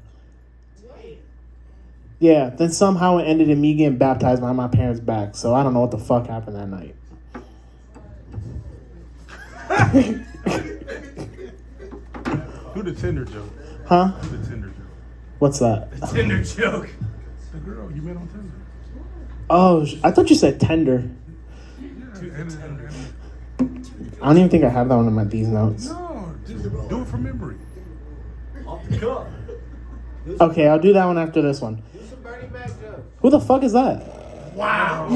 [SPEAKER 11] Yeah, then somehow it ended in me getting baptized behind my parents' back, so I don't know what the fuck happened that night.
[SPEAKER 4] Do the Tinder joke.
[SPEAKER 11] Huh?
[SPEAKER 4] Do the Tinder joke.
[SPEAKER 11] What's that?
[SPEAKER 4] The Tinder joke. The girl you met on Tinder.
[SPEAKER 11] Oh, I thought you said tender. I don't even think I have that one in these notes.
[SPEAKER 4] No, just do it from memory. Off the cuff.
[SPEAKER 11] Okay, I'll do that one after this one. Who the fuck is that?
[SPEAKER 4] Wow.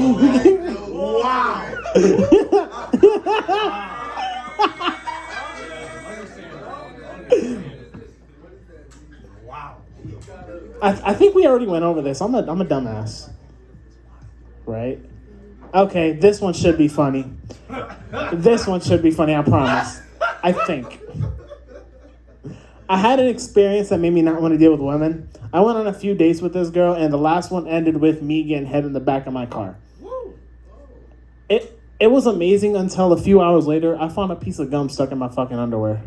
[SPEAKER 11] Wow. I think we already went over this. I'm a dumbass. Right? Okay, this one should be funny. This one should be funny, I promise. I think. I had an experience that made me not want to deal with women. I went on a few dates with this girl, and the last one ended with me getting head in the back of my car. It was amazing until a few hours later, I found a piece of gum stuck in my fucking underwear.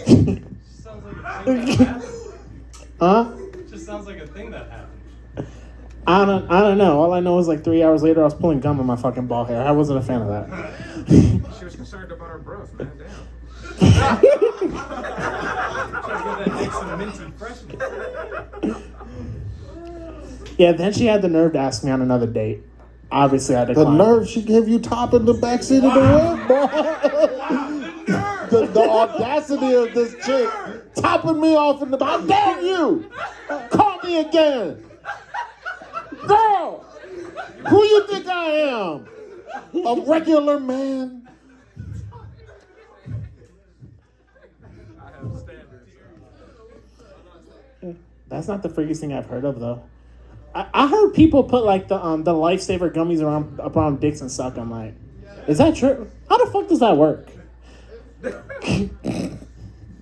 [SPEAKER 9] Sounds like a thing that happened.
[SPEAKER 11] Huh?
[SPEAKER 9] Just sounds like a thing that happened.
[SPEAKER 11] I don't know. All I know is like 3 hours later, I was pulling gum in my fucking ball hair. I wasn't a fan of that.
[SPEAKER 4] She was concerned about her breath, man. Damn.
[SPEAKER 9] Trying to get that Dixon minty freshness.
[SPEAKER 11] Yeah, then she had the nerve to ask me on another date. Obviously, I declined.
[SPEAKER 1] The nerve she gave you top in the backseat of the whip, boy. The audacity of this chick topping me off in the. How dare you? Call me again. Girl, who you think I am? A regular man?
[SPEAKER 11] That's not the freakiest thing I've heard of, though. I heard people put like the lifesaver gummies around dicks and suck. I'm like, is that true? How the fuck does that work?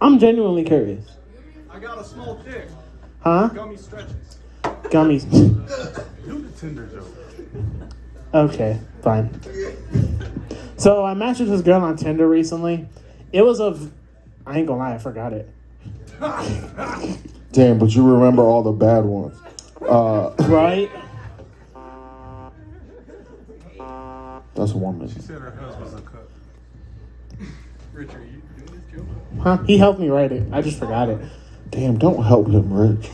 [SPEAKER 11] I'm genuinely curious.
[SPEAKER 9] I got a small dick.
[SPEAKER 11] Huh?
[SPEAKER 9] Gummy stretches.
[SPEAKER 11] Gummies.
[SPEAKER 4] Do the Tinder joke.
[SPEAKER 11] Okay, fine. So I matched with this girl on Tinder recently. It was I ain't gonna lie, I forgot it.
[SPEAKER 1] Damn, but you remember all the bad ones.
[SPEAKER 11] Right?
[SPEAKER 1] That's a woman.
[SPEAKER 4] She said her husband's a cut.
[SPEAKER 9] Richard, are you doing this joke?
[SPEAKER 11] Huh? He helped me write it. I just forgot it.
[SPEAKER 1] Damn, don't help him, Rich.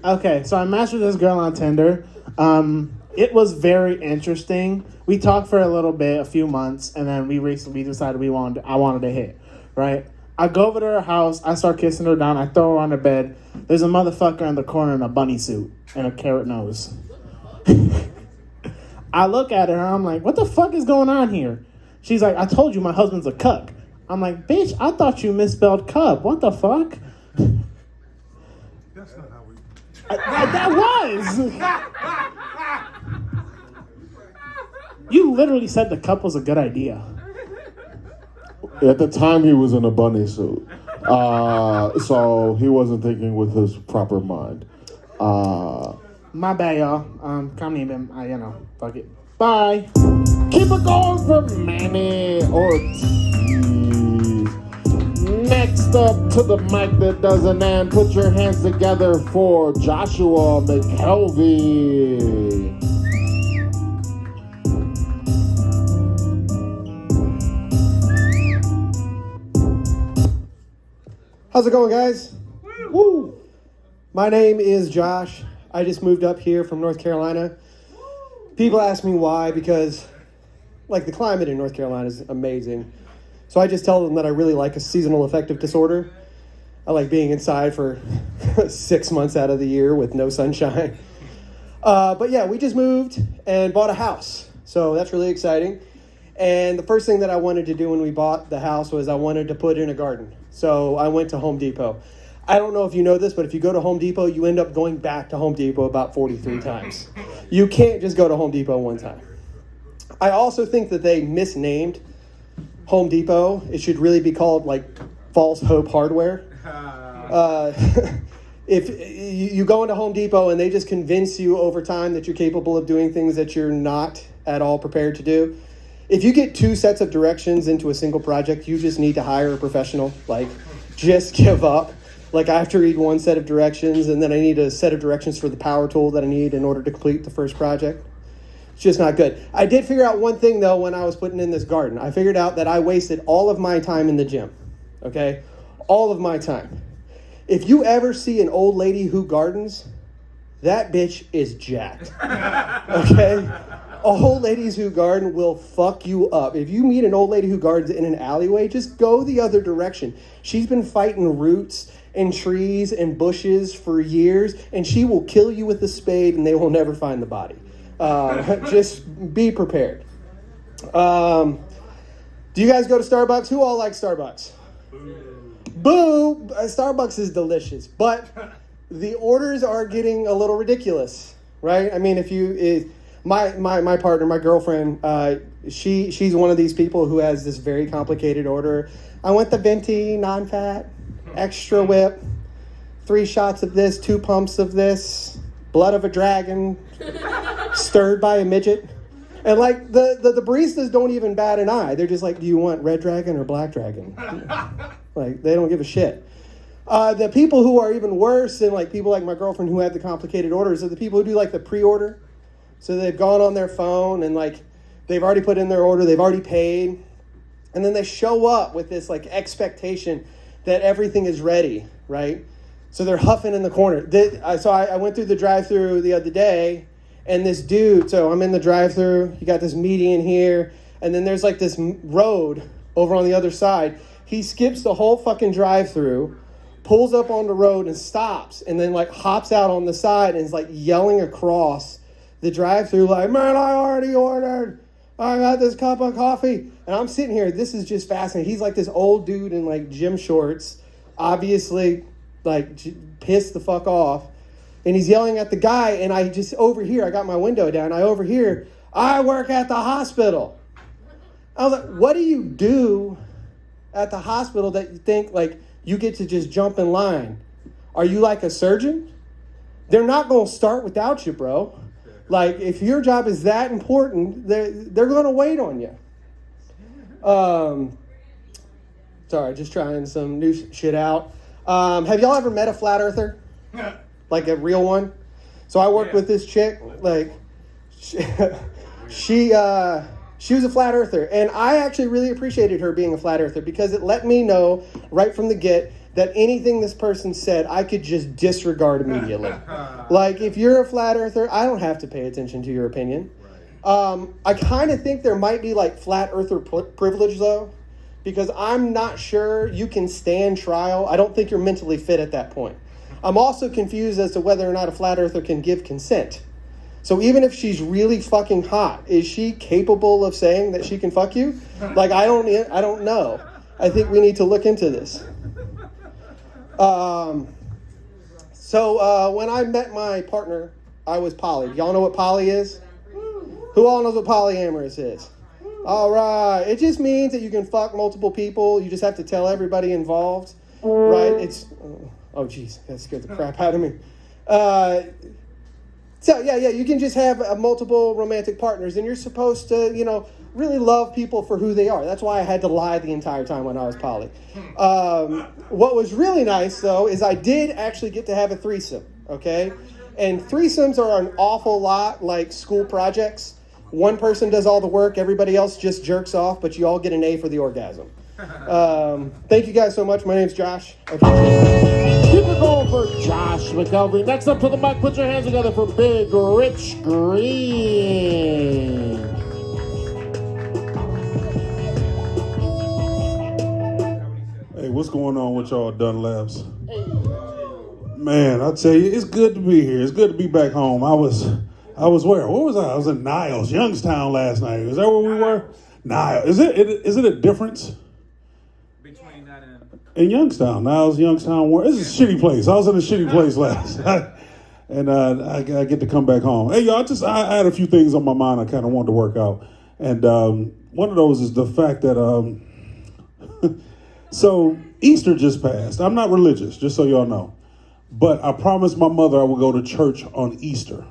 [SPEAKER 11] Okay, so I matched with this girl on Tinder. It was very interesting. We talked for a little bit, a few months, and then we decided I wanted to hit, right? I go over to her house, I start kissing her down, I throw her on the bed. There's a motherfucker in the corner in a bunny suit and a carrot nose. I look at her, I'm like, what the fuck is going on here? She's like, I told you my husband's a cuck. I'm like, bitch, I thought you misspelled cup. What the fuck?
[SPEAKER 4] That's not how we...
[SPEAKER 11] That was! You literally said the cup was a good idea.
[SPEAKER 1] At the time, he was in a bunny suit. So he wasn't thinking with his proper mind.
[SPEAKER 11] My bad, y'all. Come name him. Fuck it. Bye.
[SPEAKER 1] Keep it going for Manny Ortiz. Next up to the mic that doesn't end, put your hands together for Joshua McKelvy.
[SPEAKER 12] How's it going, guys? Woo! My name is Josh. I just moved up here from North Carolina. People ask me why, because the climate in North Carolina is amazing. So I just tell them that I really like a seasonal affective disorder. I like being inside for 6 months out of the year with no sunshine. But yeah, we just moved and bought a house. So that's really exciting. And the first thing that I wanted to do when we bought the house was I wanted to put in a garden. So I went to Home Depot. I don't know if you know this, but if you go to Home Depot, you end up going back to Home Depot about 43 times. You can't just go to Home Depot one time. I also think that they misnamed Home Depot. It should really be called False Hope Hardware. If you go into Home Depot and they just convince you over time that you're capable of doing things that you're not at all prepared to do. If you get 2 sets of directions into a single project, you just need to hire a professional. Just give up. I have to read 1 set of directions, and then I need a set of directions for the power tool that I need in order to complete the first project. It's just not good. I did figure out one thing, though, when I was putting in this garden. I figured out that I wasted all of my time in the gym, okay? All of my time. If you ever see an old lady who gardens, that bitch is jacked, okay? Old ladies who garden will fuck you up. If you meet an old lady who gardens in an alleyway, just go the other direction. She's been fighting roots and trees and bushes for years, and she will kill you with a spade, and they will never find the body. Just be prepared. Do you guys go to Starbucks? Who all like Starbucks? Boo! Starbucks is delicious, but the orders are getting a little ridiculous, right? I mean, my partner, my girlfriend, she's one of these people who has this very complicated order. I want the venti, non-fat, extra whip, 3 shots of this, 2 pumps of this, blood of a dragon, stirred by a midget. And the baristas don't even bat an eye. They're just like, do you want red dragon or black dragon? They don't give a shit. The people who are even worse than people like my girlfriend who have the complicated orders are the people who do the pre-order. So they've gone on their phone and they've already put in their order, they've already paid, and then they show up with this expectation that everything is ready, right? So they're huffing in the corner. So I went through the drive-thru the other day, and this dude, so I'm in the drive-thru, you got this median here, and then there's this road over on the other side. He skips the whole fucking drive-thru, pulls up on the road and stops, and then hops out on the side and is yelling across the drive-thru man, I already ordered. I got this cup of coffee. And I'm sitting here. This is just fascinating. He's this old dude in gym shorts, obviously like pissed the fuck off, and he's yelling at the guy, and I just overhear, I got my window down, I overhear, "I work at the hospital." I was like, what do you do at the hospital that you think like you get to just jump in line? Are you like a surgeon? They're not going to start without you, bro. Like, if your job is that important, they're going to wait on you. Sorry, just trying some new shit out. Have y'all ever met a flat earther? Like a real one? So I worked with this chick, like, she was a flat earther, and I actually really appreciated her being a flat earther because it let me know right from the get that anything this person said, I could just disregard immediately. Like, if you're a flat earther, I don't have to pay attention to your opinion. I kind of think there might be like flat earther privilege though, because I'm not sure you can stand trial. I don't think you're mentally fit at that point. I'm also confused as to whether or not a flat earther can give consent. So even if she's really fucking hot, is she capable of saying that she can fuck you? Like, I don't know. I think we need to look into this. So when I met my partner, I was poly. Y'all know what poly is? Who all knows what polyamorous is? All right. It just means that you can fuck multiple people. You just have to tell everybody involved, right? It's, oh, geez, that scared the crap out of me. So, yeah, you can just have multiple romantic partners, and you're supposed to, really love people for who they are. That's why I had to lie the entire time when I was poly. What was really nice, though, is I did actually get to have a threesome, okay? And threesomes are an awful lot like school projects. One person does all the work, everybody else just jerks off, but you all get an A for the orgasm. Thank you guys so much. My name's Josh.
[SPEAKER 1] Keep it going for Josh McKelvy. Next up to the mic, put your hands together for Big Rich Greene.
[SPEAKER 4] Hey, what's going on with y'all Dunlaps? Man, I tell you, it's good to be here. It's good to be back home. I was where? Where was I? I was in Niles, Youngstown last night. Is that where we were? Niles. Is it a difference?
[SPEAKER 13] Between that and
[SPEAKER 4] in Youngstown. Niles, Youngstown. This is a shitty place. I was in a shitty place last night. And I get to come back home. Hey, y'all, I had a few things on my mind I kind of wanted to work out. And one of those is the fact that, so Easter just passed. I'm not religious, just so y'all know. But I promised my mother I would go to church on Easter.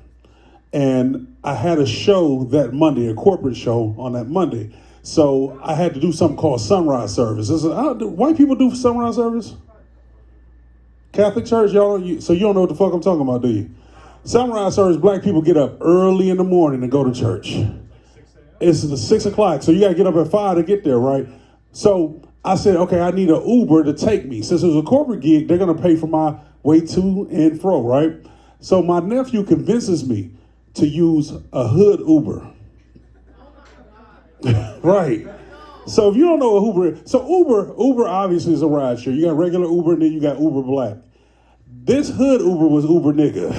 [SPEAKER 4] And I had a show that Monday, a corporate show on that Monday. So I had to do something called sunrise service. White people do sunrise service? Catholic church, so you don't know what the fuck I'm talking about, do you? Sunrise service, black people get up early in the morning to go to church. It's the 6 o'clock, so you got to get up at 5 to get there, right? So I said, okay, I need an Uber to take me. Since it was a corporate gig, they're going to pay for my way to and fro, right? So my nephew convinces me to use a hood Uber. Right. So if you don't know what Uber is, so Uber obviously is a ride share. You got regular Uber and then you got Uber Black. This hood Uber was Uber nigga.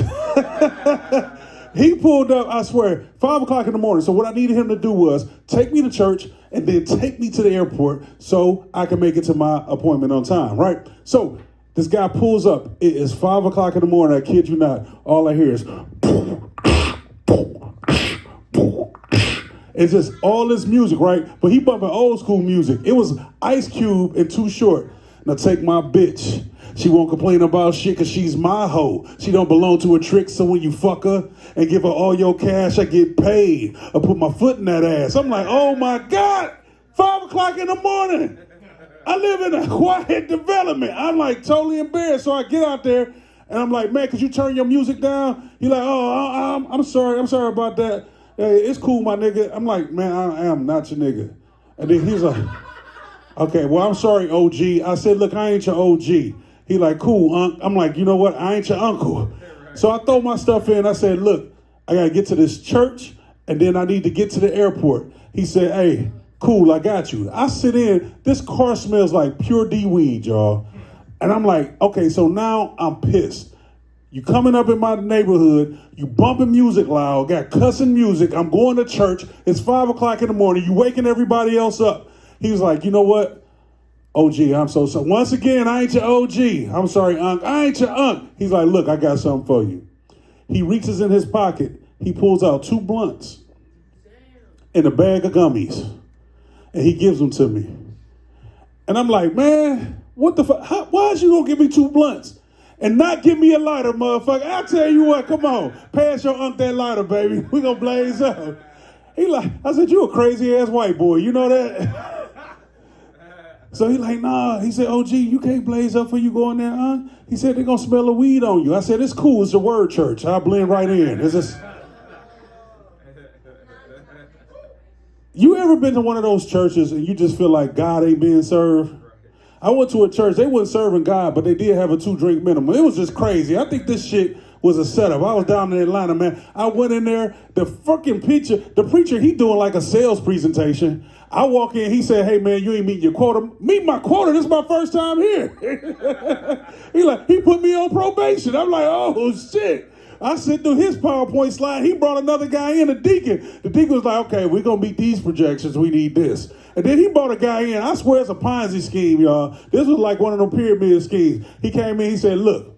[SPEAKER 4] He pulled up, I swear, 5 o'clock in the morning. So what I needed him to do was take me to church and then take me to the airport so I can make it to my appointment on time, right? So this guy pulls up. It is 5 o'clock in the morning. I kid you not. All I hear is it's just all this music, right? But he bumping old school music. It was Ice Cube and Too Short. Now take my bitch. She won't complain about shit because she's my hoe. She don't belong to a trick, so when you fuck her and give her all your cash, I get paid. I put my foot in that ass. I'm like, oh my God, 5 o'clock in the morning. I live in a quiet development. I'm like totally embarrassed. So I get out there and I'm like, man, could you turn your music down? He's like, oh, I'm sorry about that. Hey, it's cool, my nigga. I'm like, man, I am not your nigga. And then he's like, okay, well, I'm sorry, OG. I said, look, I ain't your OG. He like, cool, Unc. I'm like, you know what? I ain't your uncle. So I throw my stuff in. I said, look, I got to get to this church, and then I need to get to the airport. He said, hey, cool, I got you. I sit in. This car smells like pure D-weed, y'all. And I'm like, okay, so now I'm pissed. You coming up in my neighborhood, you bumping music loud, got cussing music. I'm going to church. It's 5 o'clock in the morning. You waking everybody else up. He was like, you know what? OG, I'm so sorry. Once again, I ain't your OG. I'm sorry, Unc. I ain't your Unc. He's like, look, I got something for you. He reaches in his pocket. He pulls out 2 blunts and a bag of gummies. And he gives them to me. And I'm like, man, what the fuck? Why is you gonna give me 2 blunts? And not give me a lighter, motherfucker. I'll tell you what, come on. Pass your Unc that lighter, baby. We gonna blaze up. He like, I said, you a crazy ass white boy, you know that? So he like, nah. He said, OG, you can't blaze up before you go in there, huh? He said, they're gonna smell the weed on you. I said, it's cool, it's a word church. I'll blend right in. It's just... You ever been to one of those churches and you just feel like God ain't being served? I went to a church, they wasn't serving God, but they did have a 2-drink minimum. It was just crazy. I think this shit was a setup. I was down in Atlanta, man. I went in there, the preacher, he doing like a sales presentation. I walk in, he said, hey man, you ain't meeting your quota. Meet my quota, this is my first time here. he put me on probation. I'm like, oh shit. I sit through his PowerPoint slide. He brought another guy in, a deacon. The deacon was like, okay, we're going to meet these projections. We need this. And then he brought a guy in. I swear it's a Ponzi scheme, y'all. This was like one of them pyramid schemes. He came in, he said, look,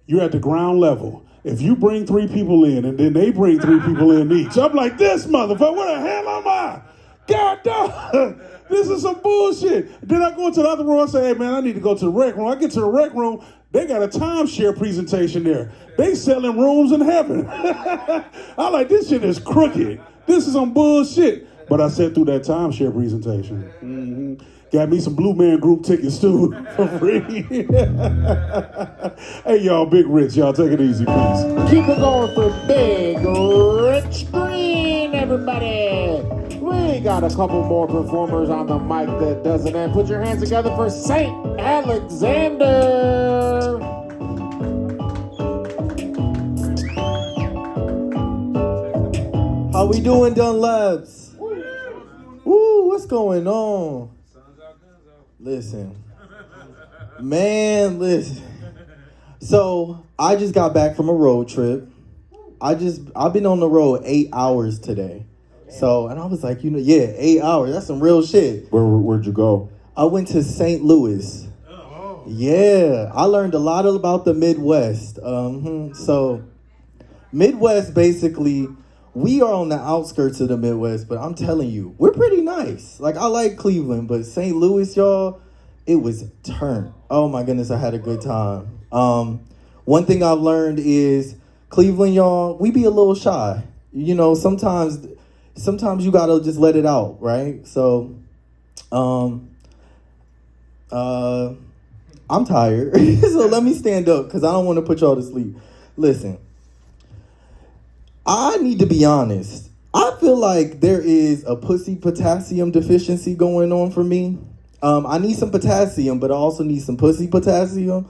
[SPEAKER 4] you're at the ground level. If you bring 3 people in and then they bring 3 people in each. I'm like, this motherfucker, where the hell am I? God damn, this is some bullshit. Then I go into the other room and say, hey man, I need to go to the rec room. I get to the rec room. They got a timeshare presentation there. They selling rooms in heaven. I'm like, this shit is crooked. This is some bullshit. But I sat through that timeshare presentation. Mm-hmm. Got me some Blue Man Group tickets too for free. Hey y'all, Big Rich, y'all take it easy, please.
[SPEAKER 10] Keep it going for Big Rich Greene, everybody. We got a couple more performers on the mic that doesn't end. Put your hands together for Saint Alexander.
[SPEAKER 14] How we doing, Dunlaps? Woo, what's going on? Listen. So, I just got back from a road trip. I've been on the road 8 hours today. So, and I was like, 8 hours. That's some real shit.
[SPEAKER 1] Where'd you go?
[SPEAKER 14] I went to St. Louis. Yeah, I learned a lot about the Midwest. So, Midwest, basically, we are on the outskirts of the Midwest, but I'm telling you, we're pretty nice. Like, I like Cleveland, but St. Louis, y'all, it was turned. Oh my goodness, I had a good time. One thing I've learned is Cleveland, y'all, we be a little shy. Sometimes you gotta just let it out, right? So, I'm tired, so let me stand up because I don't want to put y'all to sleep. Listen, I need to be honest. I feel like there is a pussy potassium deficiency going on for me. I need some potassium, but I also need some pussy potassium.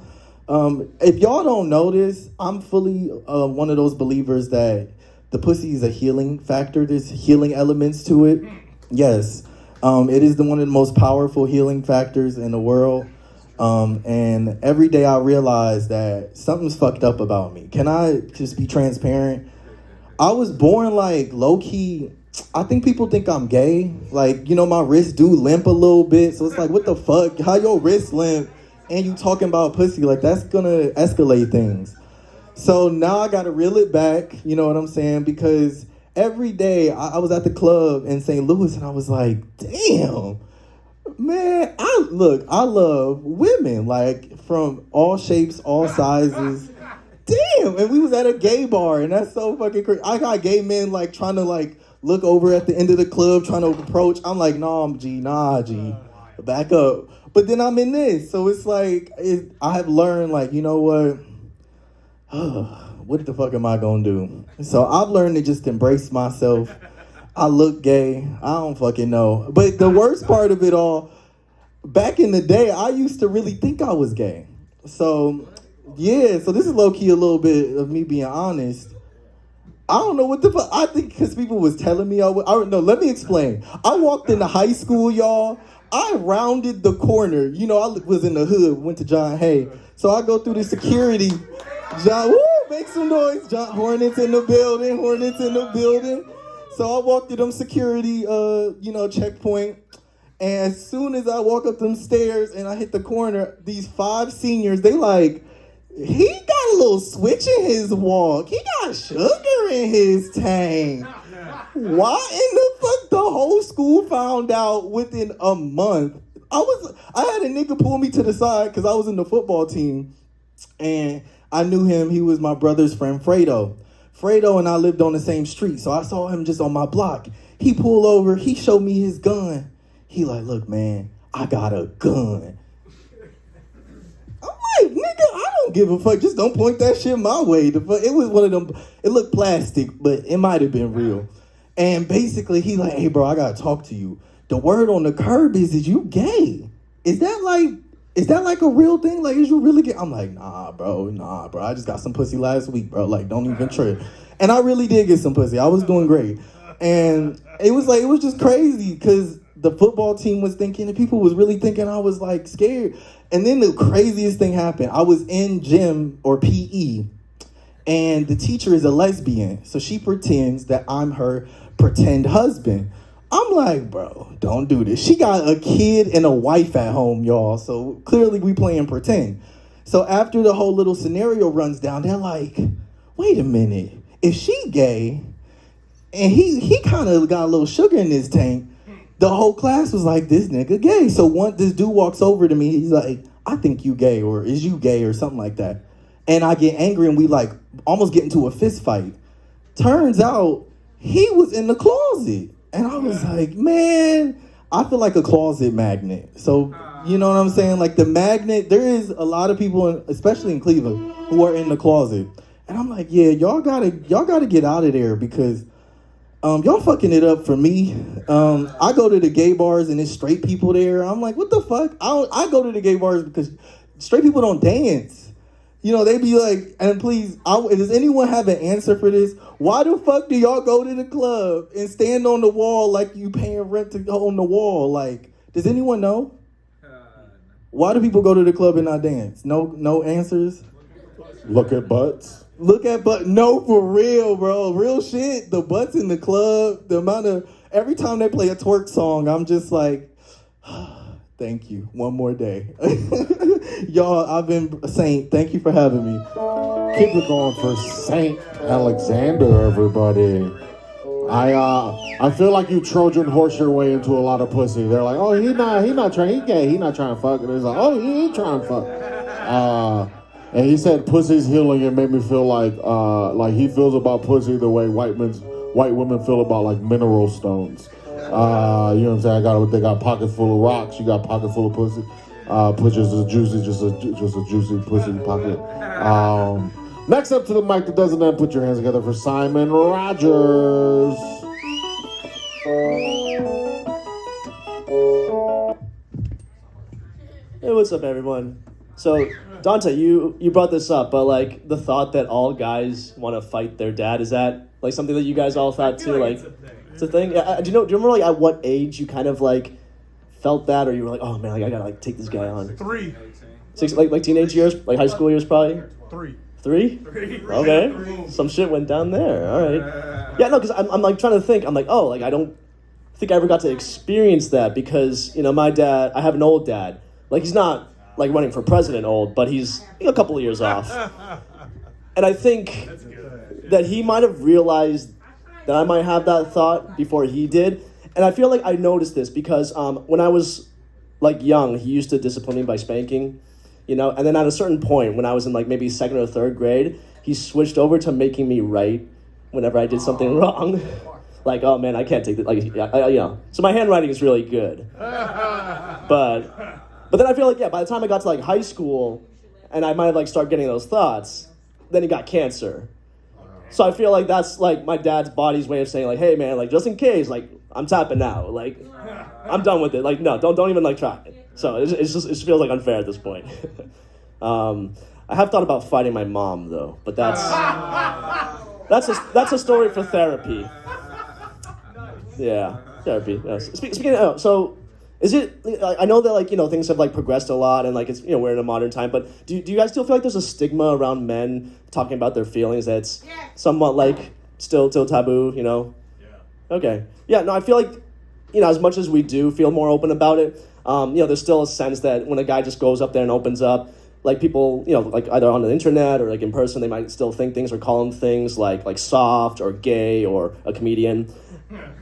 [SPEAKER 14] If y'all don't know this, I'm fully one of those believers that the pussy is a healing factor. There's healing elements to it. Yes. It is one of the most powerful healing factors in the world. And every day I realize that something's fucked up about me. Can I just be transparent? I was born like low-key. I think people think I'm gay. Like, my wrists do limp a little bit. So it's like, what the fuck? How your wrist limp and you talking about pussy? Like, that's gonna escalate things. So now I gotta reel it back, you know what I'm saying? Because every day I was at the club in St. Louis and I was like, damn, man, I love women, like from all shapes, all sizes. Damn, and we was at a gay bar and that's so fucking crazy. I got gay men like trying to like look over at the end of the club, trying to approach. I'm like, nah, G, back up. But then I'm in this. So it's like, I have learned like, you know what? What the fuck am I gonna do? So I've learned to just embrace myself. I look gay. I don't fucking know. But the worst part of it all, back in the day, I used to really think I was gay. So, yeah, so this is low-key a little bit of me being honest. I don't know what the fuck. I think because people was telling me I don't know. Let me explain. I walked into high school, y'all. I rounded the corner. I was in the hood, went to John Hay. So I go through the security. John, woo, make some noise. John, Hornets in the building. So I walked through them security, checkpoint. And as soon as I walk up them stairs and I hit the corner, these 5 seniors, they like, he got a little switch in his walk. He got sugar in his tank. Why in the fuck the whole school found out within a month? I had a nigga pull me to the side because I was in the football team. And I knew him. He was my brother's friend, Fredo. Fredo and I lived on the same street, so I saw him just on my block. He pulled over. He showed me his gun. He like, look, man, I got a gun. I'm like, nigga, I don't give a fuck. Just don't point that shit my way. It was one of them. It looked plastic, but it might have been real. And basically, he like, hey, bro, I gotta talk to you. The word on the curb is you gay? Is that like a real thing? Like, is you really gay? I'm like, nah, bro. I just got some pussy last week, bro. Like, don't even trip. And I really did get some pussy. I was doing great. And it was just crazy because the football team was thinking, and people was really thinking I was like scared. And then the craziest thing happened. I was in gym or PE, and the teacher is a lesbian. So she pretends that I'm her pretend husband. I'm like, bro, don't do this. She got a kid and a wife at home, y'all. So clearly we playing pretend. So after the whole little scenario runs down, they're like, wait a minute. If she gay and he kind of got a little sugar in his tank, the whole class was like, this nigga gay. So this dude walks over to me. He's like, I think you gay, or is you gay, or something like that. And I get angry and we like almost get into a fist fight. Turns out he was in the closet. And I was like, man, I feel like a closet magnet. So, you know what I'm saying? Like the magnet, there is a lot of people, especially in Cleveland, who are in the closet. And I'm like, yeah, y'all gotta get out of there because y'all fucking it up for me. I go to the gay bars and there's straight people there. I'm like, what the fuck? I go to the gay bars because straight people don't dance. You know, they be like, and please, does anyone have an answer for this? Why the fuck do y'all go to the club and stand on the wall like you paying rent to go on the wall? Like, does anyone know? Why do people go to the club and not dance? No answers?
[SPEAKER 1] Look at butts.
[SPEAKER 14] No, for real, bro. Real shit. The butts in the club, the amount of, every time they play a twerk song, I'm just like, thank you. One more day. Y'all, I've been a saint. Thank you for having me.
[SPEAKER 1] Keep it going for Saint Alexander, everybody. I feel like you Trojan horse your way into a lot of pussy. They're like, oh, he not trying, he gay, he not trying to fuck. And it's like, oh, he ain't trying to fuck. And he said pussy's healing. It made me feel like he feels about pussy the way white women feel about like mineral stones. You know what I'm saying? They got pocket full of rocks. You got pocket full of pussy. Just a juicy pussy pocket. Next up to the mic that doesn't end, put your hands together for Simon Rogers.
[SPEAKER 15] Hey, what's up, everyone? So, Dante, you brought this up, but like the thought that all guys want to fight their dad, is that like something that you guys all thought too? Like, it's a thing. Do you remember like at what age you kind of like felt that, or you were like, oh man, like, I gotta like take this guy on?
[SPEAKER 2] 3.
[SPEAKER 15] 6, like teenage years, like high school years, probably.
[SPEAKER 2] 3.
[SPEAKER 15] 3? Okay. Some shit went down there. All right. Yeah, no, because I'm like trying to think. I'm like, oh, like I don't think I ever got to experience that because, you know, my dad, I have an old dad. Like he's not like running for president old, but he's a couple of years off. And I think that he might have realized that I might have that thought before he did. And I feel like I noticed this because when I was like young, he used to discipline me by spanking. You know, and then at a certain point, when I was in like maybe 2nd or 3rd grade, he switched over to making me write whenever I did something wrong. Like, oh man, I can't take that. Like, you know, so my handwriting is really good. But then I feel like, yeah, by the time I got to like high school, and I might have like started getting those thoughts, then he got cancer. So I feel like that's like my dad's body's way of saying like, hey man, like just in case, like I'm tapping out, like I'm done with it. Like no, don't even like try it. So it just feels like unfair at this point. I have thought about fighting my mom though, but that's a story for therapy. Yeah, therapy. Yes. Speaking of, so is it? I know that like, you know, things have like progressed a lot and like it's, you know, we're in a modern time. But do you guys still feel like there's a stigma around men talking about their feelings that's somewhat like still taboo? You know? Yeah. Okay. Yeah. No, I feel like as much as we do feel more open about it, there's still a sense that when a guy just goes up there and opens up, like people, like either on the internet or like in person, they might still think things or call him things like soft or gay or a comedian.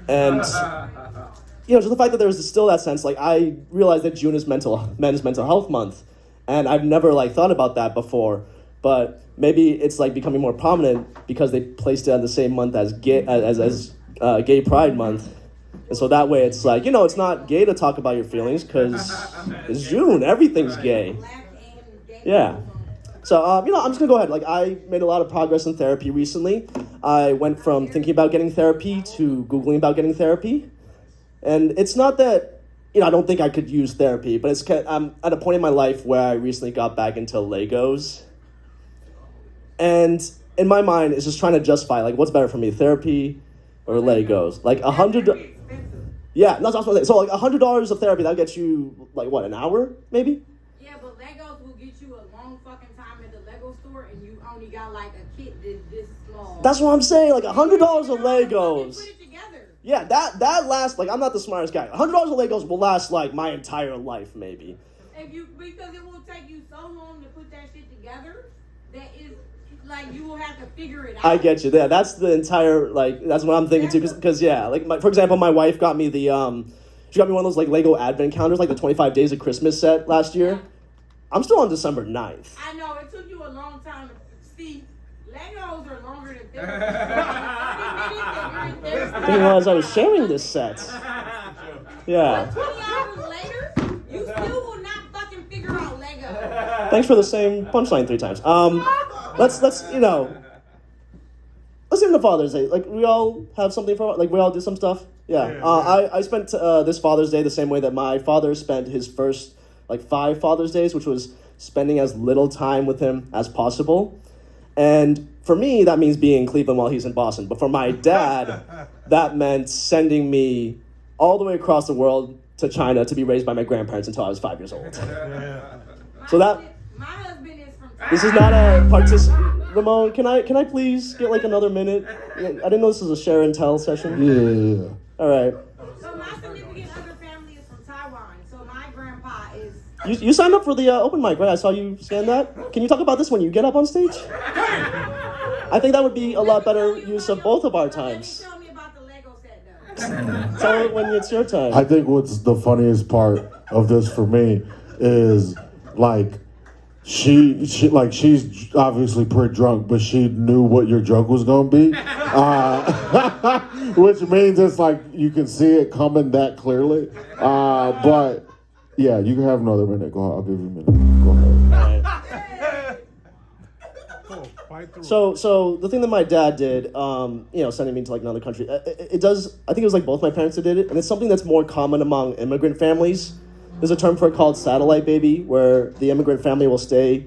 [SPEAKER 15] And, just the fact that there's still that sense, like I realize that June is Men's Mental Health Month. And I've never like thought about that before, but maybe it's like becoming more prominent because they placed it on the same month as Gay Pride Month. And so that way it's like, it's not gay to talk about your feelings because it's June. Everything's gay. Yeah. So, I'm just going to go ahead. Like, I made a lot of progress in therapy recently. I went from thinking about getting therapy to Googling about getting therapy. And it's not that, I don't think I could use therapy, but I'm at a point in my life where I recently got back into Legos. And in my mind, it's just trying to justify, like, what's better for me, therapy or Legos? Like, $100... Yeah, that's what I'm saying. So, like, $100 of therapy, that'll get you, like, what, an hour, maybe?
[SPEAKER 16] Yeah, but Legos will get you a long fucking time at the Lego store, and you only got, like, a kit this small.
[SPEAKER 15] That's what I'm saying, like, $100 of Legos.
[SPEAKER 16] Put it together.
[SPEAKER 15] Yeah, that lasts, like, I'm not the smartest guy. $100 of Legos will last, like, my entire life, maybe.
[SPEAKER 16] Because it will take you so long to put that shit together, that is, like, you will have to figure it out.
[SPEAKER 15] I get you there. That's the entire, like, that's what I'm thinking, too, because yeah, like, for example, my wife got me she got me one of those, like, Lego advent calendars, like the 25 Days of Christmas set last year. Yeah. I'm still on December 9th.
[SPEAKER 16] I know, it took you a long time to see. Legos are longer than therapy.
[SPEAKER 15] I didn't realize I was sharing this set. Yeah.
[SPEAKER 16] But 20 hours later, you still will not fucking figure out Lego.
[SPEAKER 15] Thanks for the same punchline 3 times. Let's let's even Father's Day. Like, we all have something for, like, we all do some stuff. Yeah. I spent this Father's Day the same way that my father spent his first, like, 5 Father's Days, which was spending as little time with him as possible. And for me, that means being in Cleveland while he's in Boston. But for my dad, that meant sending me all the way across the world to China to be raised by my grandparents until I was 5 years old. So that...
[SPEAKER 16] My husband is from
[SPEAKER 15] This is not a Ramon, can I please get like another minute? I didn't know this was a share and tell session.
[SPEAKER 1] Yeah.
[SPEAKER 15] All right.
[SPEAKER 16] So my significant other family is from Taiwan. So my grandpa is.
[SPEAKER 15] You signed up for the open mic, right? I saw you scan that. Can you talk about this when you get up on stage? I think that would be a lot better use of both of our times.
[SPEAKER 16] Tell me about the Lego set, though.
[SPEAKER 15] Tell it when it's your time.
[SPEAKER 1] I think what's the funniest part of this for me is like she's obviously pretty drunk, but she knew what your joke was gonna be, which means it's like you can see it coming that clearly. But yeah, you can have another minute. Go ahead. I'll give you a minute. Go ahead.
[SPEAKER 15] So the thing that my dad did, sending me to like another country, it does. I think it was like both my parents that did it, and it's something that's more common among immigrant families. There's a term for it called satellite baby, where the immigrant family will stay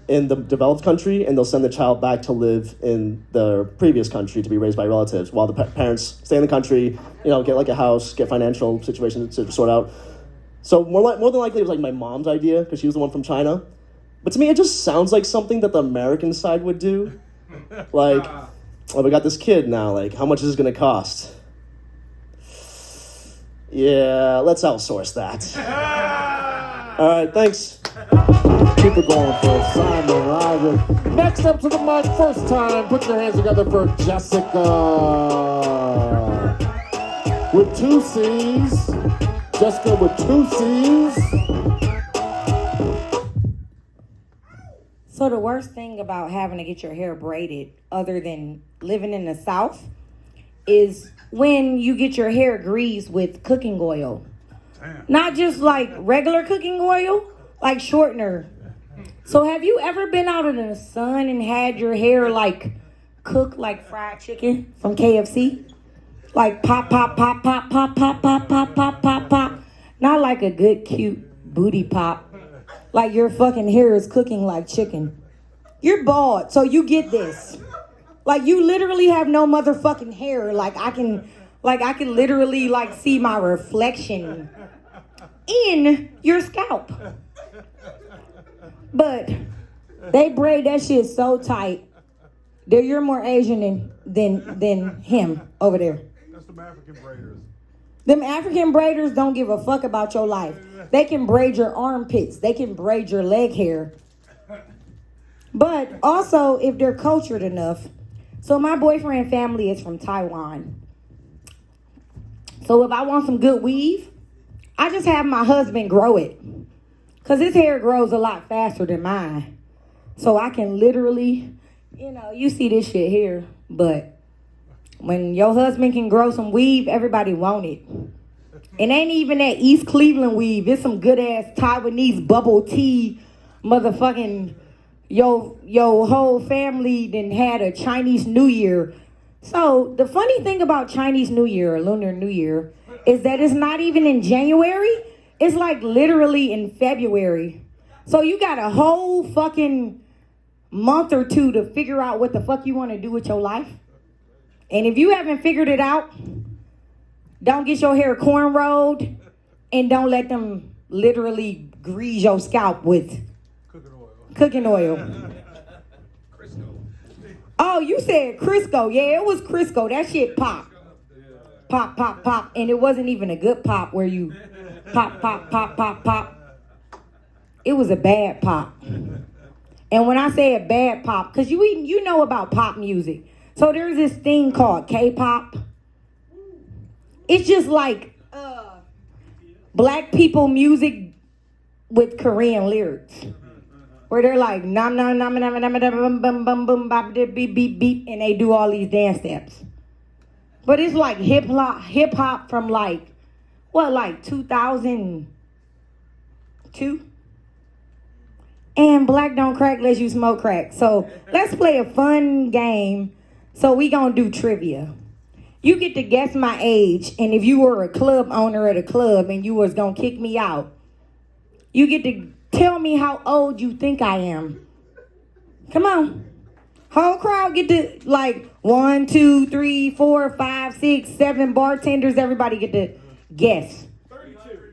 [SPEAKER 15] in the developed country and they'll send the child back to live in the previous country to be raised by relatives, while the parents stay in the country, get like a house, get financial situations to sort out. So more than likely it was like my mom's idea because she was the one from China. But to me, it just sounds like something that the American side would do. Like, oh, we got this kid now. Like, how much is this going to cost? Yeah, let's outsource that. All right, thanks.
[SPEAKER 1] Keep it going for Simon Isaac. Next up to the mic, first time, put your hands together for Jessica. With 2 C's. Jessica with 2 C's.
[SPEAKER 17] So the worst thing about having to get your hair braided, other than living in the South, is when you get your hair greased with cooking oil. Damn. Not just like regular cooking oil, like shortener. So have you ever been out in the sun and had your hair like cooked like fried chicken from KFC? Like pop, pop, pop, pop, pop, pop, pop, pop, pop, pop, pop. Not like a good, cute booty pop. Like your fucking hair is cooking like chicken. You're bald, so you get this. Like you literally have no motherfucking hair. Like I can literally like see my reflection in your scalp. But they braid that shit so tight that you're more Asian than him over there.
[SPEAKER 4] That's the African braiders.
[SPEAKER 17] Them African braiders don't give a fuck about your life. They can braid your armpits. They can braid your leg hair. But also, if they're cultured enough. So my boyfriend family is from Taiwan. So if I want some good weave, I just have my husband grow it. Because his hair grows a lot faster than mine. So I can literally, you see this shit here. But when your husband can grow some weave, everybody want it. It ain't even that East Cleveland weave. It's some good-ass Taiwanese bubble tea motherfucking... Your whole family then had a Chinese New Year. So the funny thing about Chinese New Year or Lunar New Year is that it's not even in January. It's like literally in February. So you got a whole fucking month or two to figure out what the fuck you want to do with your life. And if you haven't figured it out, don't get your hair cornrowed and don't let them literally grease your scalp with cooking oil. Oh, you said Crisco. Yeah, it was Crisco. That shit pop. Pop, pop, pop. And it wasn't even a good pop where you pop, pop, pop, pop, pop. It was a bad pop. And when I say a bad pop, because you know about pop music. So there's this thing called K-pop. It's just like black people music with Korean lyrics. Where they're like nom nom nom nom nom nom bum bum bum bop beep beep beep, and they do all these dance steps. But it's like hip hop from like 2002. And black don't crack unless you smoke crack. So let's play a fun game. So we gonna do trivia. You get to guess my age, and if you were a club owner at a club and you was gonna kick me out, you get to tell me how old you think I am. Come on. Whole crowd get to, like, 1, 2, 3, 4, 5, 6, 7 bartenders. Everybody get to guess. 32.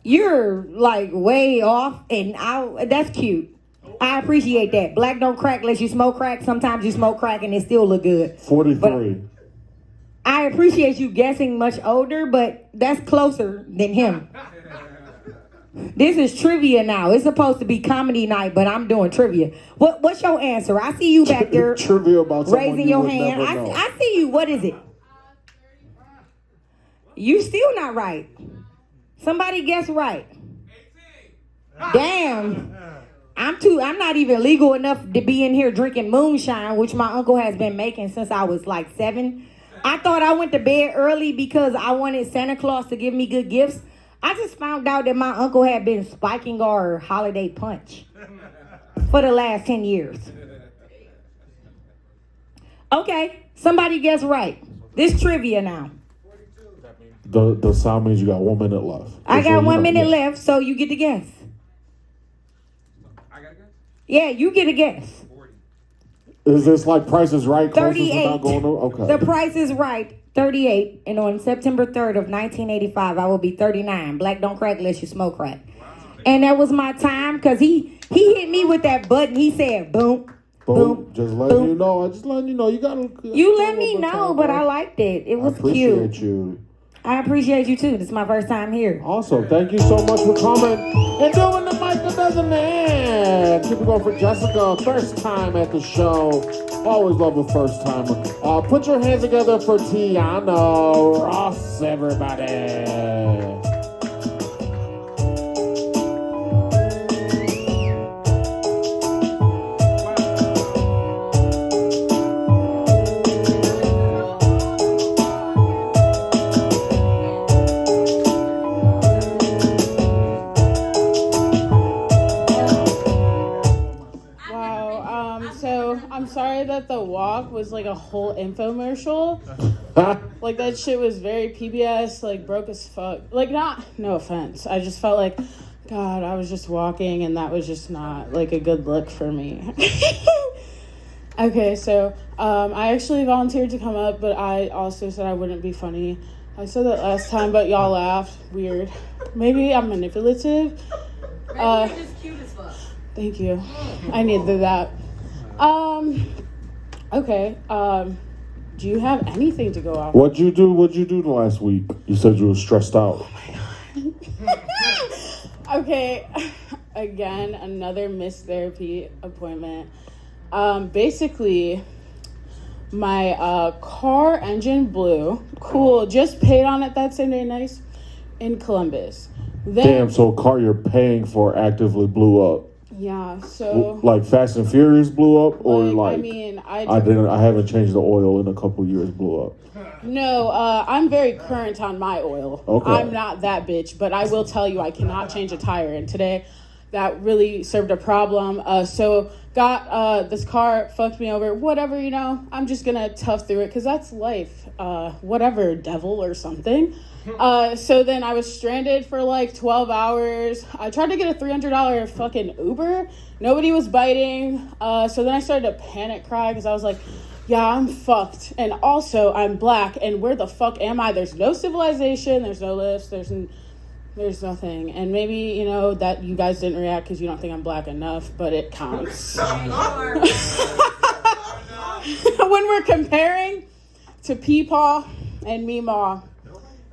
[SPEAKER 17] You're, like, way off, and that's cute. I appreciate that. Black don't crack unless you smoke crack. Sometimes you smoke crack and it still look good.
[SPEAKER 1] 43.
[SPEAKER 17] But I appreciate you guessing much older, but that's closer than him. This is trivia now. It's supposed to be comedy night, but I'm doing trivia. What's your answer? I see you back there.
[SPEAKER 1] Trivia about
[SPEAKER 17] raising your
[SPEAKER 1] you
[SPEAKER 17] hand.
[SPEAKER 1] never know.
[SPEAKER 17] I see you. What is it? You still not right. Somebody guess right. 18. Damn. I'm not even legal enough to be in here drinking moonshine, which my uncle has been making since I was like 7. I thought I went to bed early because I wanted Santa Claus to give me good gifts. I just found out that my uncle had been spiking our holiday punch for the last 10 years. Okay, somebody guess right. This trivia now.
[SPEAKER 1] The sound means you got 1 minute left.
[SPEAKER 17] I got 1 minute left, so you get to guess.
[SPEAKER 13] I gotta guess?
[SPEAKER 17] Yeah, you get a guess.
[SPEAKER 1] Is this like Price is Right?
[SPEAKER 17] 38.
[SPEAKER 1] Okay.
[SPEAKER 17] The Price is Right. 38, and on September 3rd of 1985, I will be 39. Black don't crack unless you smoke crack. And that was my time, because he hit me with that button. He said, boom, boom,
[SPEAKER 1] Just letting
[SPEAKER 17] boom.
[SPEAKER 1] you know. Just letting you know.
[SPEAKER 17] You let me know, but I liked it. It was
[SPEAKER 1] appreciate
[SPEAKER 17] cute.
[SPEAKER 1] you.
[SPEAKER 17] I appreciate you, too. This is my first time here.
[SPEAKER 1] Awesome. Thank you so much for coming and doing the mic that doesn't end. Keep it going for Jessica. First time at the show. Always love a first timer. Put your hands together for Tiyana Ross, everybody.
[SPEAKER 18] I'm sorry that the walk was like a whole infomercial. Like that shit was very PBS, like broke as fuck. Like no offense. I just felt like, God, I was just walking and that was just not like a good look for me. Okay, so I actually volunteered to come up, but I also said I wouldn't be funny. I said that last time, but y'all laughed. Weird. Maybe I'm manipulative.
[SPEAKER 16] Maybe you're just cute as fuck.
[SPEAKER 18] Thank you. I needed that. Okay. Do you have anything to go off?
[SPEAKER 1] What'd you do last week? You said you were stressed out.
[SPEAKER 18] Okay, again, another missed therapy appointment. Basically, my car engine blew. Cool, just paid on it that same day, nice, in Columbus. Then,
[SPEAKER 1] Damn, so a car you're paying for actively blew up.
[SPEAKER 18] yeah, so
[SPEAKER 1] Like Fast and Furious blew up, or like
[SPEAKER 18] I mean, I
[SPEAKER 1] haven't changed the oil in a couple years, blew up.
[SPEAKER 18] No, I'm very current on my oil.
[SPEAKER 1] Okay.
[SPEAKER 18] I'm not that bitch, but I will tell you I cannot change a tire. And today, that really served a problem. So got this car fucked me over. Whatever, you know, I'm just gonna tough through it because that's life. Whatever, devil or something. So then I was stranded for like 12 hours. I tried to get a $300 fucking Uber. Nobody was biting. So then I started to panic cry because I was like, yeah, I'm fucked. And also, I'm black. And where the fuck am I? There's no civilization. There's no lifts. There's nothing. And maybe, you know, that you guys didn't react because you don't think I'm black enough, but it counts. When we're comparing to Peepaw and Meemaw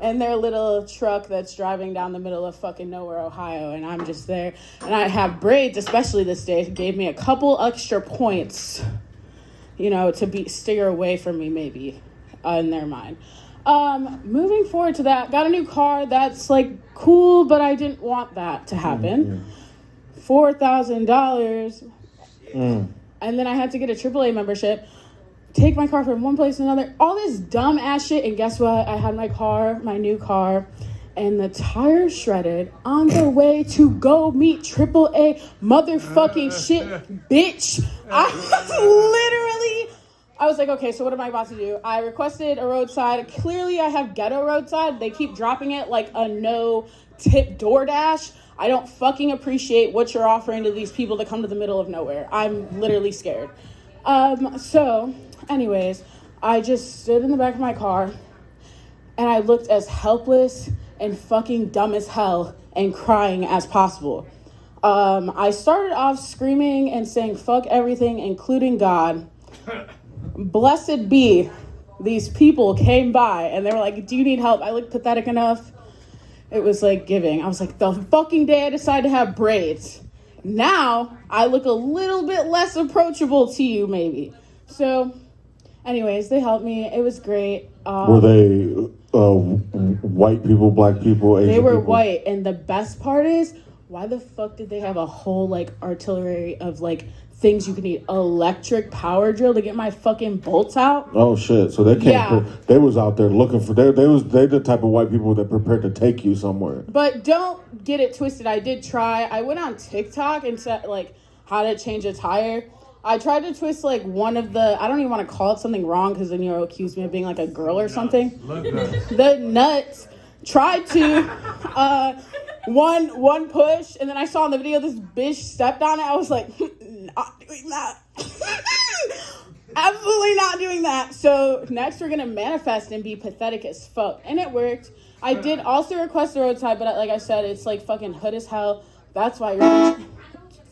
[SPEAKER 18] and their little truck that's driving down the middle of fucking nowhere, Ohio, and I'm just there. And I have braids, especially this day, gave me a couple extra points, you know, to steer away from me, maybe, in their mind. Moving forward to that, got a new car. That's like cool, but I didn't want that to happen. $4,000. And then I had to get a AAA membership, take my car from one place to another, all this dumb ass shit. And guess what? I had my new car, and the tire shredded on the way to go meet AAA motherfucking shit, bitch. I was like, okay, so what am I about to do? I requested a roadside. Clearly, I have ghetto roadside. They keep dropping it like a no-tip DoorDash. I don't fucking appreciate what you're offering to these people to come to the middle of nowhere. I'm literally scared. So, anyways, I just stood in the back of my car, and I looked as helpless and fucking dumb as hell and crying as possible. I started off screaming and saying, fuck everything, including God. Blessed be, these people came by and they were like, do you need help? I look pathetic enough. It was like giving. I was like, the fucking day I decided to have braids. Now I look a little bit less approachable to you, maybe. So, anyways, they helped me. It was great.
[SPEAKER 1] Were they white people, black people, Asian
[SPEAKER 18] They were
[SPEAKER 1] people?
[SPEAKER 18] white, and the best part is, why the fuck did they have a whole like artillery of like things you could need? Electric power drill to get my fucking bolts out.
[SPEAKER 1] Oh shit! So they came.
[SPEAKER 18] Yeah.
[SPEAKER 1] They was out there looking for. They the type of white people that prepared to take you somewhere.
[SPEAKER 18] But don't get it twisted. I did try. I went on TikTok and said like how to change a tire. I tried to twist like one of the. I don't even want to call it something wrong because then you'll accuse me of being like a girl or something. The nuts. Tried to one push, and then I saw in the video this bitch stepped on it. I was like, not doing that. Absolutely not doing that. So next we're gonna manifest and be pathetic as fuck, and it worked. I did also request the roadside, but like I said, it's like fucking hood as hell. That's why you're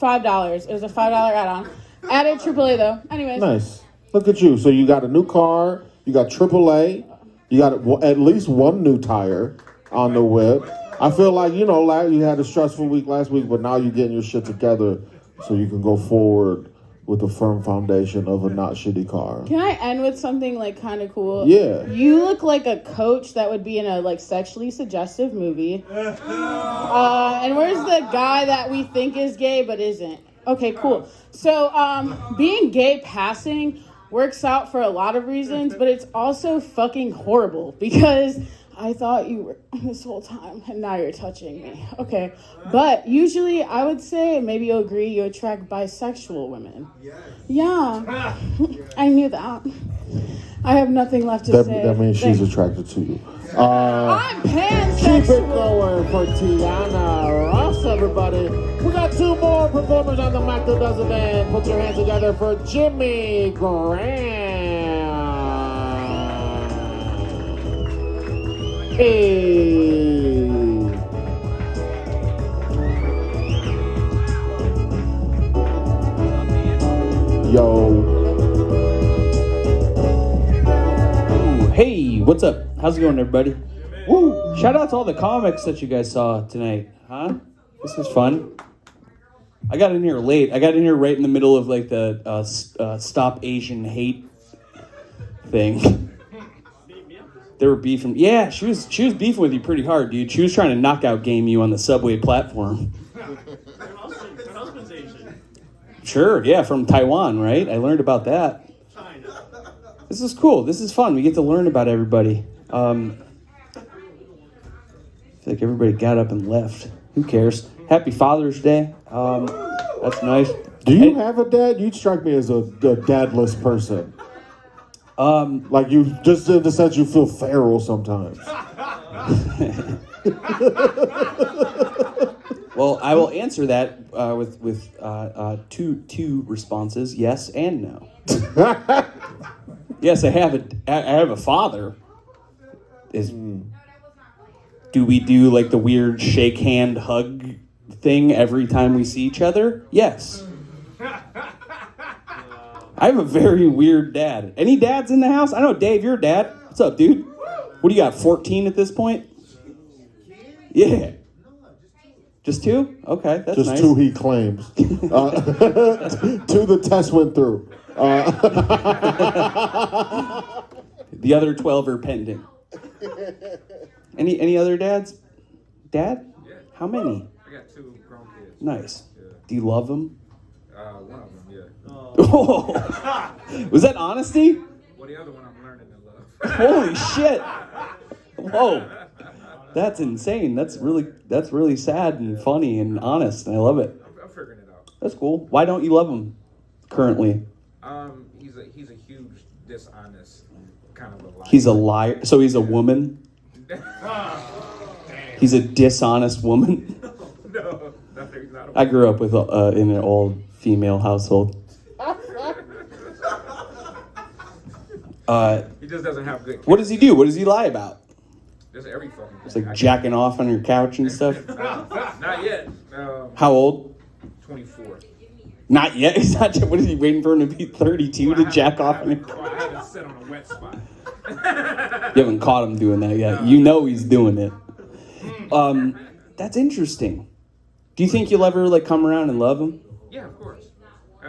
[SPEAKER 18] $5. It was a $5 add-on. Added AAA though. Anyways.
[SPEAKER 1] Nice. Look at you. So you got a new car. You got AAA. You got at least one new tire on the whip. I feel like, you know, you had a stressful week last week, but now you're getting your shit together so you can go forward with a firm foundation of a not shitty car.
[SPEAKER 18] Can I end with something like kind of cool?
[SPEAKER 1] Yeah.
[SPEAKER 18] You look like a coach that would be in a like sexually suggestive movie. And where's the guy that we think is gay but isn't? Okay, cool. So being gay passing works out for a lot of reasons, but it's also fucking horrible because I thought you were this whole time and now you're touching me. Okay. But usually I would say, maybe you'll agree, you attract bisexual women. Yeah. I knew that. I have nothing left to say.
[SPEAKER 1] That means she's attracted to you.
[SPEAKER 18] I'm pansexual.
[SPEAKER 1] Keep it going for Tiyana Ross, everybody. We got two more performers on the mic that does it then. Put your hands together for Jimmie Graham. Hey. Yo.
[SPEAKER 19] Hey, what's up? How's it going, everybody? Woo! Shout out to all the comics that you guys saw tonight, huh? This was fun. I got in here late. I got in here right in the middle of like the Stop Asian Hate thing. They were beefing. Yeah, she was beefing with you pretty hard, dude. She was trying to knockout game you on the subway platform.
[SPEAKER 15] Her husband's Asian.
[SPEAKER 19] Sure, yeah, from Taiwan, right? I learned about that. This is cool. This is fun. We get to learn about everybody. I feel like everybody got up and left. Who cares? Happy Father's Day. That's nice.
[SPEAKER 1] Do you have a dad? You strike me as a dadless person. Like you, just in the sense you feel feral sometimes.
[SPEAKER 19] Well, I will answer that with two responses: yes and no. Yes, I have a father. Do we do like the weird shake hand hug thing every time we see each other? Yes. I have a very weird dad. Any dads in the house? I know, Dave, you're a dad. What's up, dude? What do you got, 14 at this point? Yeah. Just 2? Okay, that's
[SPEAKER 1] just
[SPEAKER 19] nice.
[SPEAKER 1] 2 he claims. 2 the test went through.
[SPEAKER 19] The other 12 are pending. Any other dads? Dad?
[SPEAKER 13] Yeah.
[SPEAKER 19] How many?
[SPEAKER 13] I got 2 grown kids.
[SPEAKER 19] Nice.
[SPEAKER 13] Yeah.
[SPEAKER 19] Do you love them?
[SPEAKER 13] One of them, yeah.
[SPEAKER 19] Oh. Was that honesty?
[SPEAKER 13] Well, the other one I'm learning to love.
[SPEAKER 19] Holy shit. Whoa. That's insane. That's really sad and funny and honest, and I love it.
[SPEAKER 13] I'm figuring it out.
[SPEAKER 19] That's cool. Why don't you love him currently?
[SPEAKER 13] He's a huge dishonest kind of a liar.
[SPEAKER 19] He's a liar. So he's a woman? He's a dishonest woman?
[SPEAKER 13] No, he's not a woman.
[SPEAKER 19] I grew up with in an all-female household.
[SPEAKER 13] He just doesn't have good.
[SPEAKER 19] What does he do? What does he lie about?
[SPEAKER 13] Just every fucking thing.
[SPEAKER 19] It's like jacking off on your couch and stuff?
[SPEAKER 13] Not yet.
[SPEAKER 19] How old?
[SPEAKER 13] 24.
[SPEAKER 19] Not yet? He's not. What is he waiting for him to be 32 to jack off on your couch?
[SPEAKER 13] I haven't sit on a wet spot.
[SPEAKER 19] You haven't caught him doing that yet. You know he's doing it. That's interesting. Do you think you'll ever like come around and love him?
[SPEAKER 13] Yeah, of course.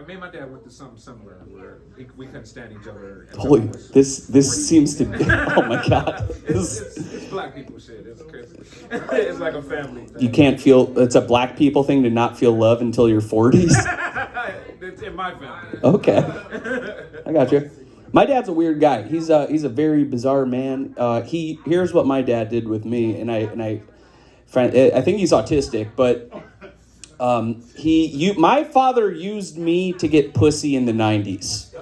[SPEAKER 13] Me and my dad went through something similar where we couldn't stand each other.
[SPEAKER 19] Holy, this seems to be. Oh my god.
[SPEAKER 13] It's black people shit. It's crazy. It's like a family thing.
[SPEAKER 19] You can't feel. It's a black people thing to not feel love until your 40s.
[SPEAKER 13] It's in my family.
[SPEAKER 19] Okay, I got you. My dad's a weird guy. He's a very bizarre man. Here's what my dad did with me, and I think he's autistic, but my father used me to get pussy in the 90s.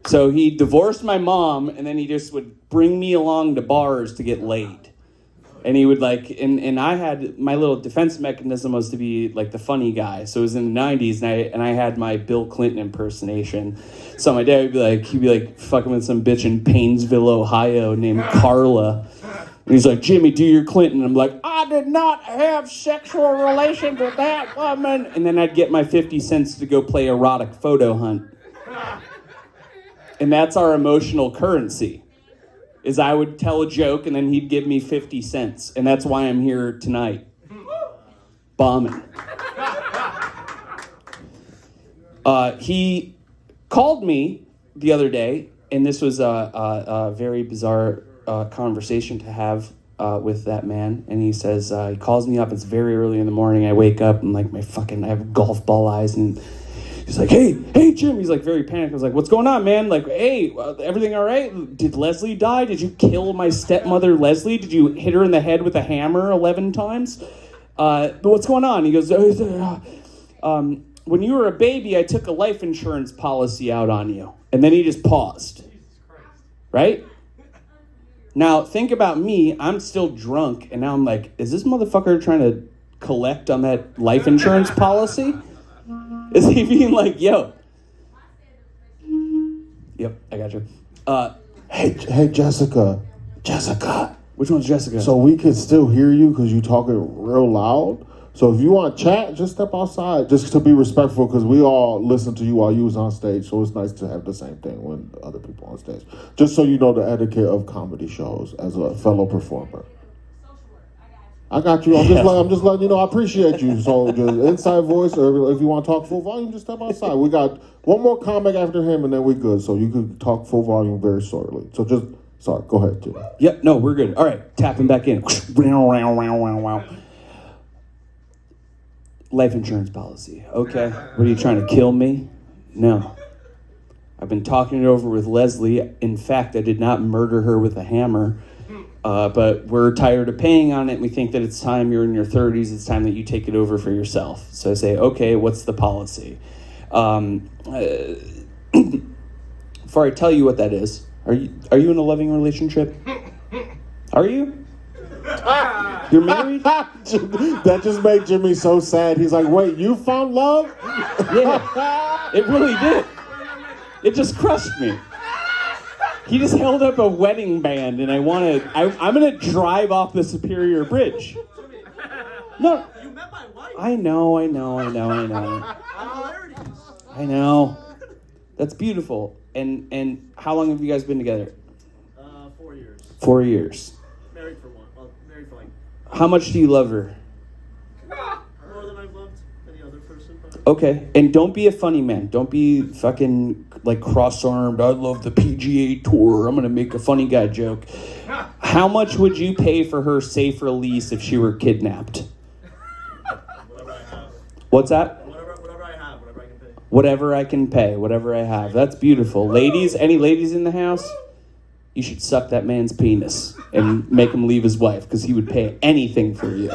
[SPEAKER 19] So he divorced my mom, and then he just would bring me along to bars to get laid. And he would like, and I had, my little defense mechanism was to be like the funny guy. So it was in the 90s, and I had my Bill Clinton impersonation. So my dad would he'd be like fucking with some bitch in Painesville, Ohio named Carla. And he's like, Jimmy, do your Clinton. I'm like, I did not have sexual relations with that woman. And then I'd get my 50 cents to go play erotic photo hunt. And that's our emotional currency. Is I would tell a joke and then he'd give me 50 cents. And that's why I'm here tonight. Bombing. He called me the other day, and this was a very bizarre conversation to have with that man. And he says, he calls me up, it's very early in the morning, I wake up and like I have golf ball eyes, and he's like, hey Jim, he's like very panicked. I was like, what's going on, man? Like, hey, everything all right? Did Leslie die? Did you kill my stepmother Leslie? Did you hit her in the head with a hammer 11 times? But what's going on? He goes, when you were a baby, I took a life insurance policy out on you. And then he just paused. Right? Now, think about me. I'm still drunk, and now I'm like, is this motherfucker trying to collect on that life insurance policy? Is he being like, yo? Yep, I got you.
[SPEAKER 1] Hey, Jessica. Jessica.
[SPEAKER 19] Which one's Jessica?
[SPEAKER 1] So we can still hear you because you talking real loud. So if you want chat, just step outside, just to be respectful, because we all listen to you while you was on stage. So it's nice to have the same thing when other people on stage. Just so you know the etiquette of comedy shows as a fellow performer. I got you. I'm just letting you know I appreciate you. So just inside voice, or if you want to talk full volume, just step outside. We got one more comic after him, and then we good. So you could talk full volume very shortly. So just, sorry, go ahead, Jimmy.
[SPEAKER 19] Yep, no, we're good. All right, tapping back in. Life insurance policy. Okay. What are you trying to kill me? No. I've been talking it over with Leslie. In fact, I did not murder her with a hammer. But we're tired of paying on it. We think that it's time, you're in your 30s, it's time that you take it over for yourself. So I say, okay, what's the policy? Before I tell you what that is, are you in a loving relationship? Are you? You're married?
[SPEAKER 1] That just made Jimmy so sad. He's like, wait, you found love?
[SPEAKER 19] Yeah, it really did. It just crushed me. He just held up a wedding band, and I'm gonna drive off the Superior Bridge. No. You met my wife. I know. I know. That's beautiful. And how long have you guys been together?
[SPEAKER 15] 4 years.
[SPEAKER 19] 4 years.
[SPEAKER 15] Married for one. Well, married for like.
[SPEAKER 19] How much do you love her?
[SPEAKER 15] More than I've loved any other person. Probably.
[SPEAKER 19] Okay, and don't be a funny man. Don't be fucking like cross-armed. I love the PGA Tour. I'm gonna make a funny guy joke. How much would you pay for her safe release if she were kidnapped?
[SPEAKER 15] Whatever I have.
[SPEAKER 19] What's that?
[SPEAKER 15] Whatever I have. Whatever I can pay.
[SPEAKER 19] Whatever I can pay. Whatever I have. That's beautiful. Ladies, any ladies in the house? You should suck that man's penis and make him leave his wife, because he would pay anything for you.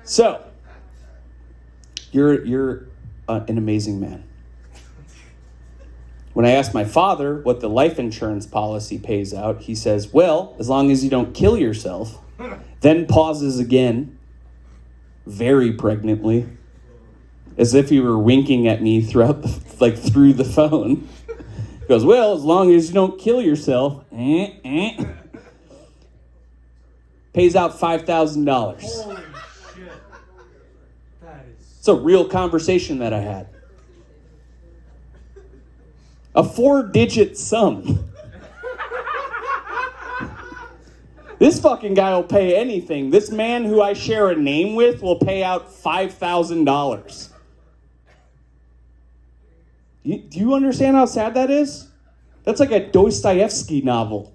[SPEAKER 19] So, you're an amazing man. When I asked my father what the life insurance policy pays out, he says, well, as long as you don't kill yourself, then pauses again, very pregnantly, as if he were winking at me through the phone. He goes, well, as long as you don't kill yourself, pays out $5,000.
[SPEAKER 9] Holy shit. That is...
[SPEAKER 19] It's a real conversation that I had. A 4-digit sum. This fucking guy will pay anything. This man who I share a name with will pay out $5,000. Do you understand how sad that is? That's like a Dostoevsky novel.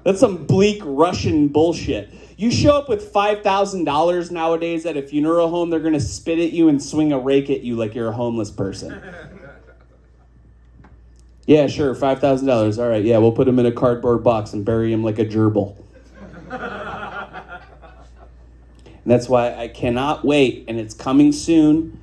[SPEAKER 19] That's some bleak Russian bullshit. You show up with $5,000 nowadays at a funeral home, they're going to spit at you and swing a rake at you like you're a homeless person. Yeah, sure, $5,000. All right, yeah, we'll put him in a cardboard box and bury him like a gerbil. And that's why I cannot wait, and it's coming soon.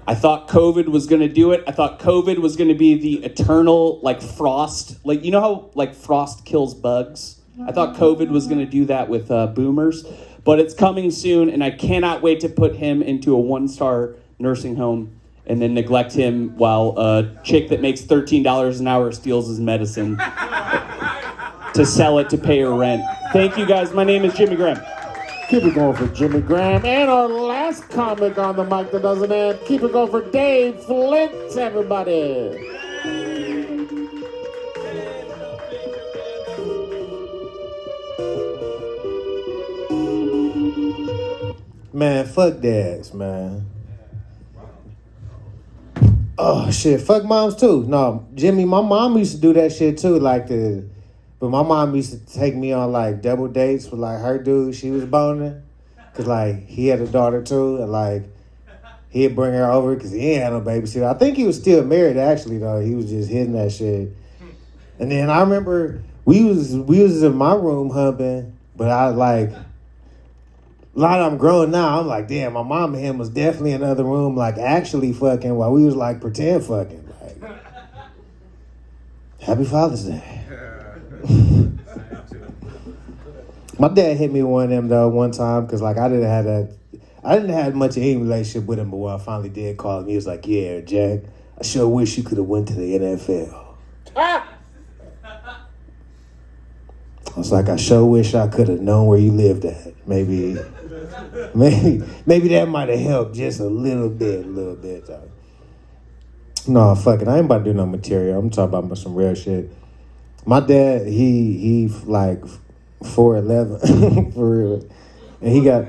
[SPEAKER 19] I thought COVID was going to do it. I thought COVID was going to be the eternal, like, frost. Like, you know how, like, frost kills bugs? I thought COVID was going to do that with boomers. But it's coming soon, and I cannot wait to put him into a 1-star nursing home and then neglect him while a chick that makes $13 an hour steals his medicine to sell it to pay her rent. Thank you, guys. My name is Jimmie Graham.
[SPEAKER 1] Keep it going for Jimmie Graham. And our last comic on the mic that doesn't end. Keep it going for Dave Flynt, everybody.
[SPEAKER 20] Man, fuck dads, man. Oh shit, fuck moms too. No, Jimmy, my mom used to do that shit too, but my mom used to take me on like double dates with like her dude she was boning, cause like he had a daughter too, and like he'd bring her over cause he ain't had no babysitter. I think he was still married actually though. He was just hitting that shit. And then I remember we was in my room humping, but I like. A lot of I'm grown now. I'm like, damn, my mom and him was definitely in another room, like actually fucking while we was like pretend fucking. Like, Happy Father's Day. My dad hit me with one of them though one time because like I didn't have much of any relationship with him, but when I finally did call him, he was like, yeah, Jack, I sure wish you could have went to the NFL. was like, I sure wish I could have known where you lived at. Maybe that might have helped just a little bit. Though. No, fuck it. I ain't about to do no material. I'm talking about some real shit. My dad, he like 4'11", for real. And he got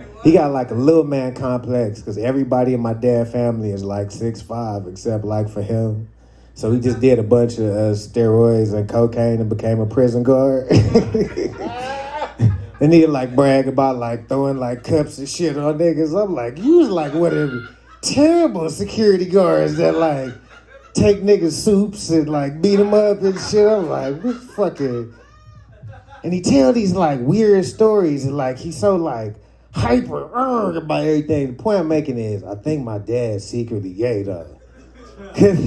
[SPEAKER 20] like a little man complex because everybody in my dad's family is like 6'5", except like for him. So he just did a bunch of steroids and cocaine and became a prison guard. And he'd like brag about like throwing like cups and shit on niggas. I'm like, you was like one of them terrible security guards that like take niggas soups and like beat them up and shit. I'm like, what fucking... And he tell these like weird stories and like he's so like hyper about everything. The point I'm making is I think my dad's secretly gay though. Cause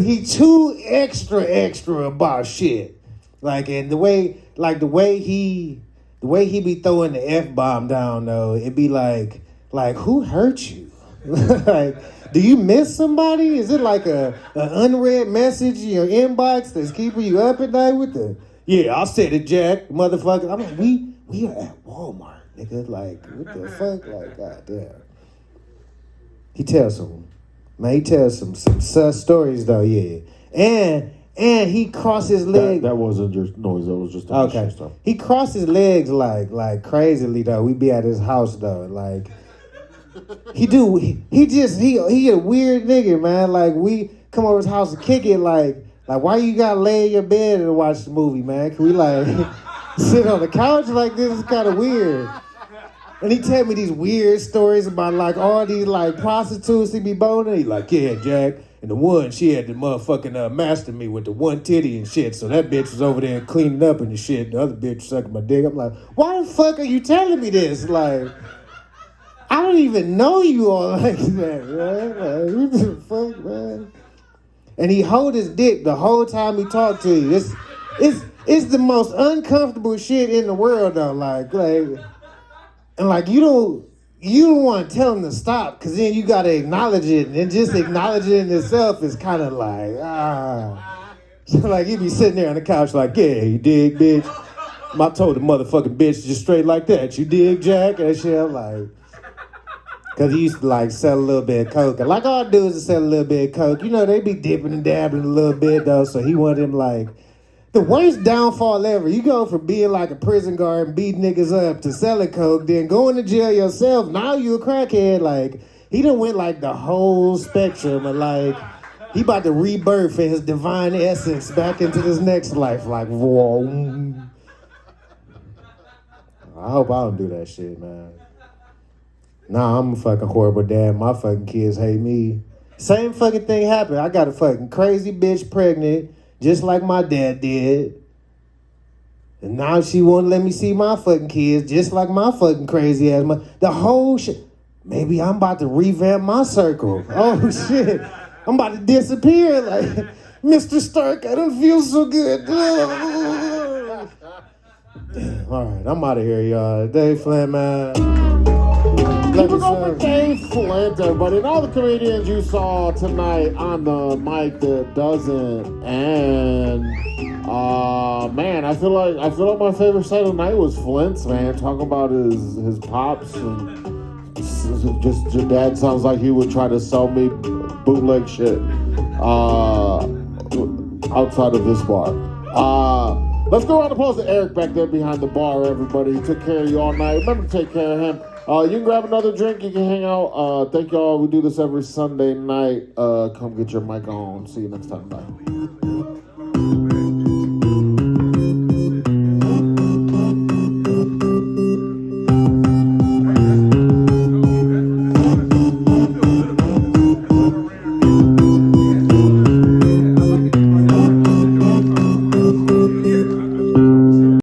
[SPEAKER 20] he too extra about shit. Like and the way he be throwing the F-bomb down though, it be like who hurt you? Like, do you miss somebody? Is it like an unread message in your inbox that's keeping you up at night with the yeah, I said it, Jack, motherfucker. I'm like, we are at Walmart, nigga. Like, what the fuck? Like, goddamn. He tells some sus stories though, yeah. And he crossed his legs.
[SPEAKER 1] That wasn't just noise. That was just
[SPEAKER 20] okay. Stuff. He crossed his legs like crazily though. We be at his house though, like he a weird nigga, man. Like we come over his house to kick it, like why you gotta lay in your bed and watch the movie, man? Can we like sit on the couch like this? Is kind of weird. And he tell me these weird stories about like all these like prostitutes he be boning. He like, yeah, Jack. And the one, she had to motherfucking master me with the one titty and shit. So that bitch was over there cleaning up and the shit. The other bitch sucking my dick. I'm like, why the fuck are you telling me this? Like, I don't even know you all like that, man. Like, what the fuck, man? And he hold his dick the whole time he talk to you. It's the most uncomfortable shit in the world though. Like, and like you don't want to tell him to stop because then you got to acknowledge it. And just acknowledging it itself is kind of like, So like you be sitting there on the couch like, yeah, you dig, bitch? I told the motherfucking bitch just straight like that. You dig, Jack? And shit, I'm like, because he used to like sell a little bit of coke. And like all dudes that sell a little bit of coke, you know, they be dipping and dabbling a little bit though. So he wanted him like, the worst downfall ever. You go from being like a prison guard and beating niggas up to selling coke, then going to jail yourself. Now you a crackhead. Like, he done went like the whole spectrum of like, he about to rebirth in his divine essence back into this next life. Like, whoa. I hope I don't do that shit, man. Nah, I'm a fucking horrible dad. My fucking kids hate me. Same fucking thing happened. I got a fucking crazy bitch pregnant. Just like my dad did. And now she won't let me see my fucking kids, just like my fucking crazy ass. The whole shit. Maybe I'm about to revamp my circle. Oh, shit. I'm about to disappear. Like, Mr. Stark, I don't feel so good. All right, I'm out of here, y'all. Dave Flem, man.
[SPEAKER 1] Keep it going for Dave Flynt, everybody. And all the comedians you saw tonight on the mic that doesn't. And man, I feel like my favorite set of the night was Flynt's, man. Talking about his pops and just your dad sounds like he would try to sell me bootleg shit outside of this bar. Let's go around the applause to Eric back there behind the bar, everybody. He took care of you all night. Remember to take care of him. You can grab another drink. You can hang out. Thank y'all. We do this every Sunday night. Come get your mic on. See you next time. Bye.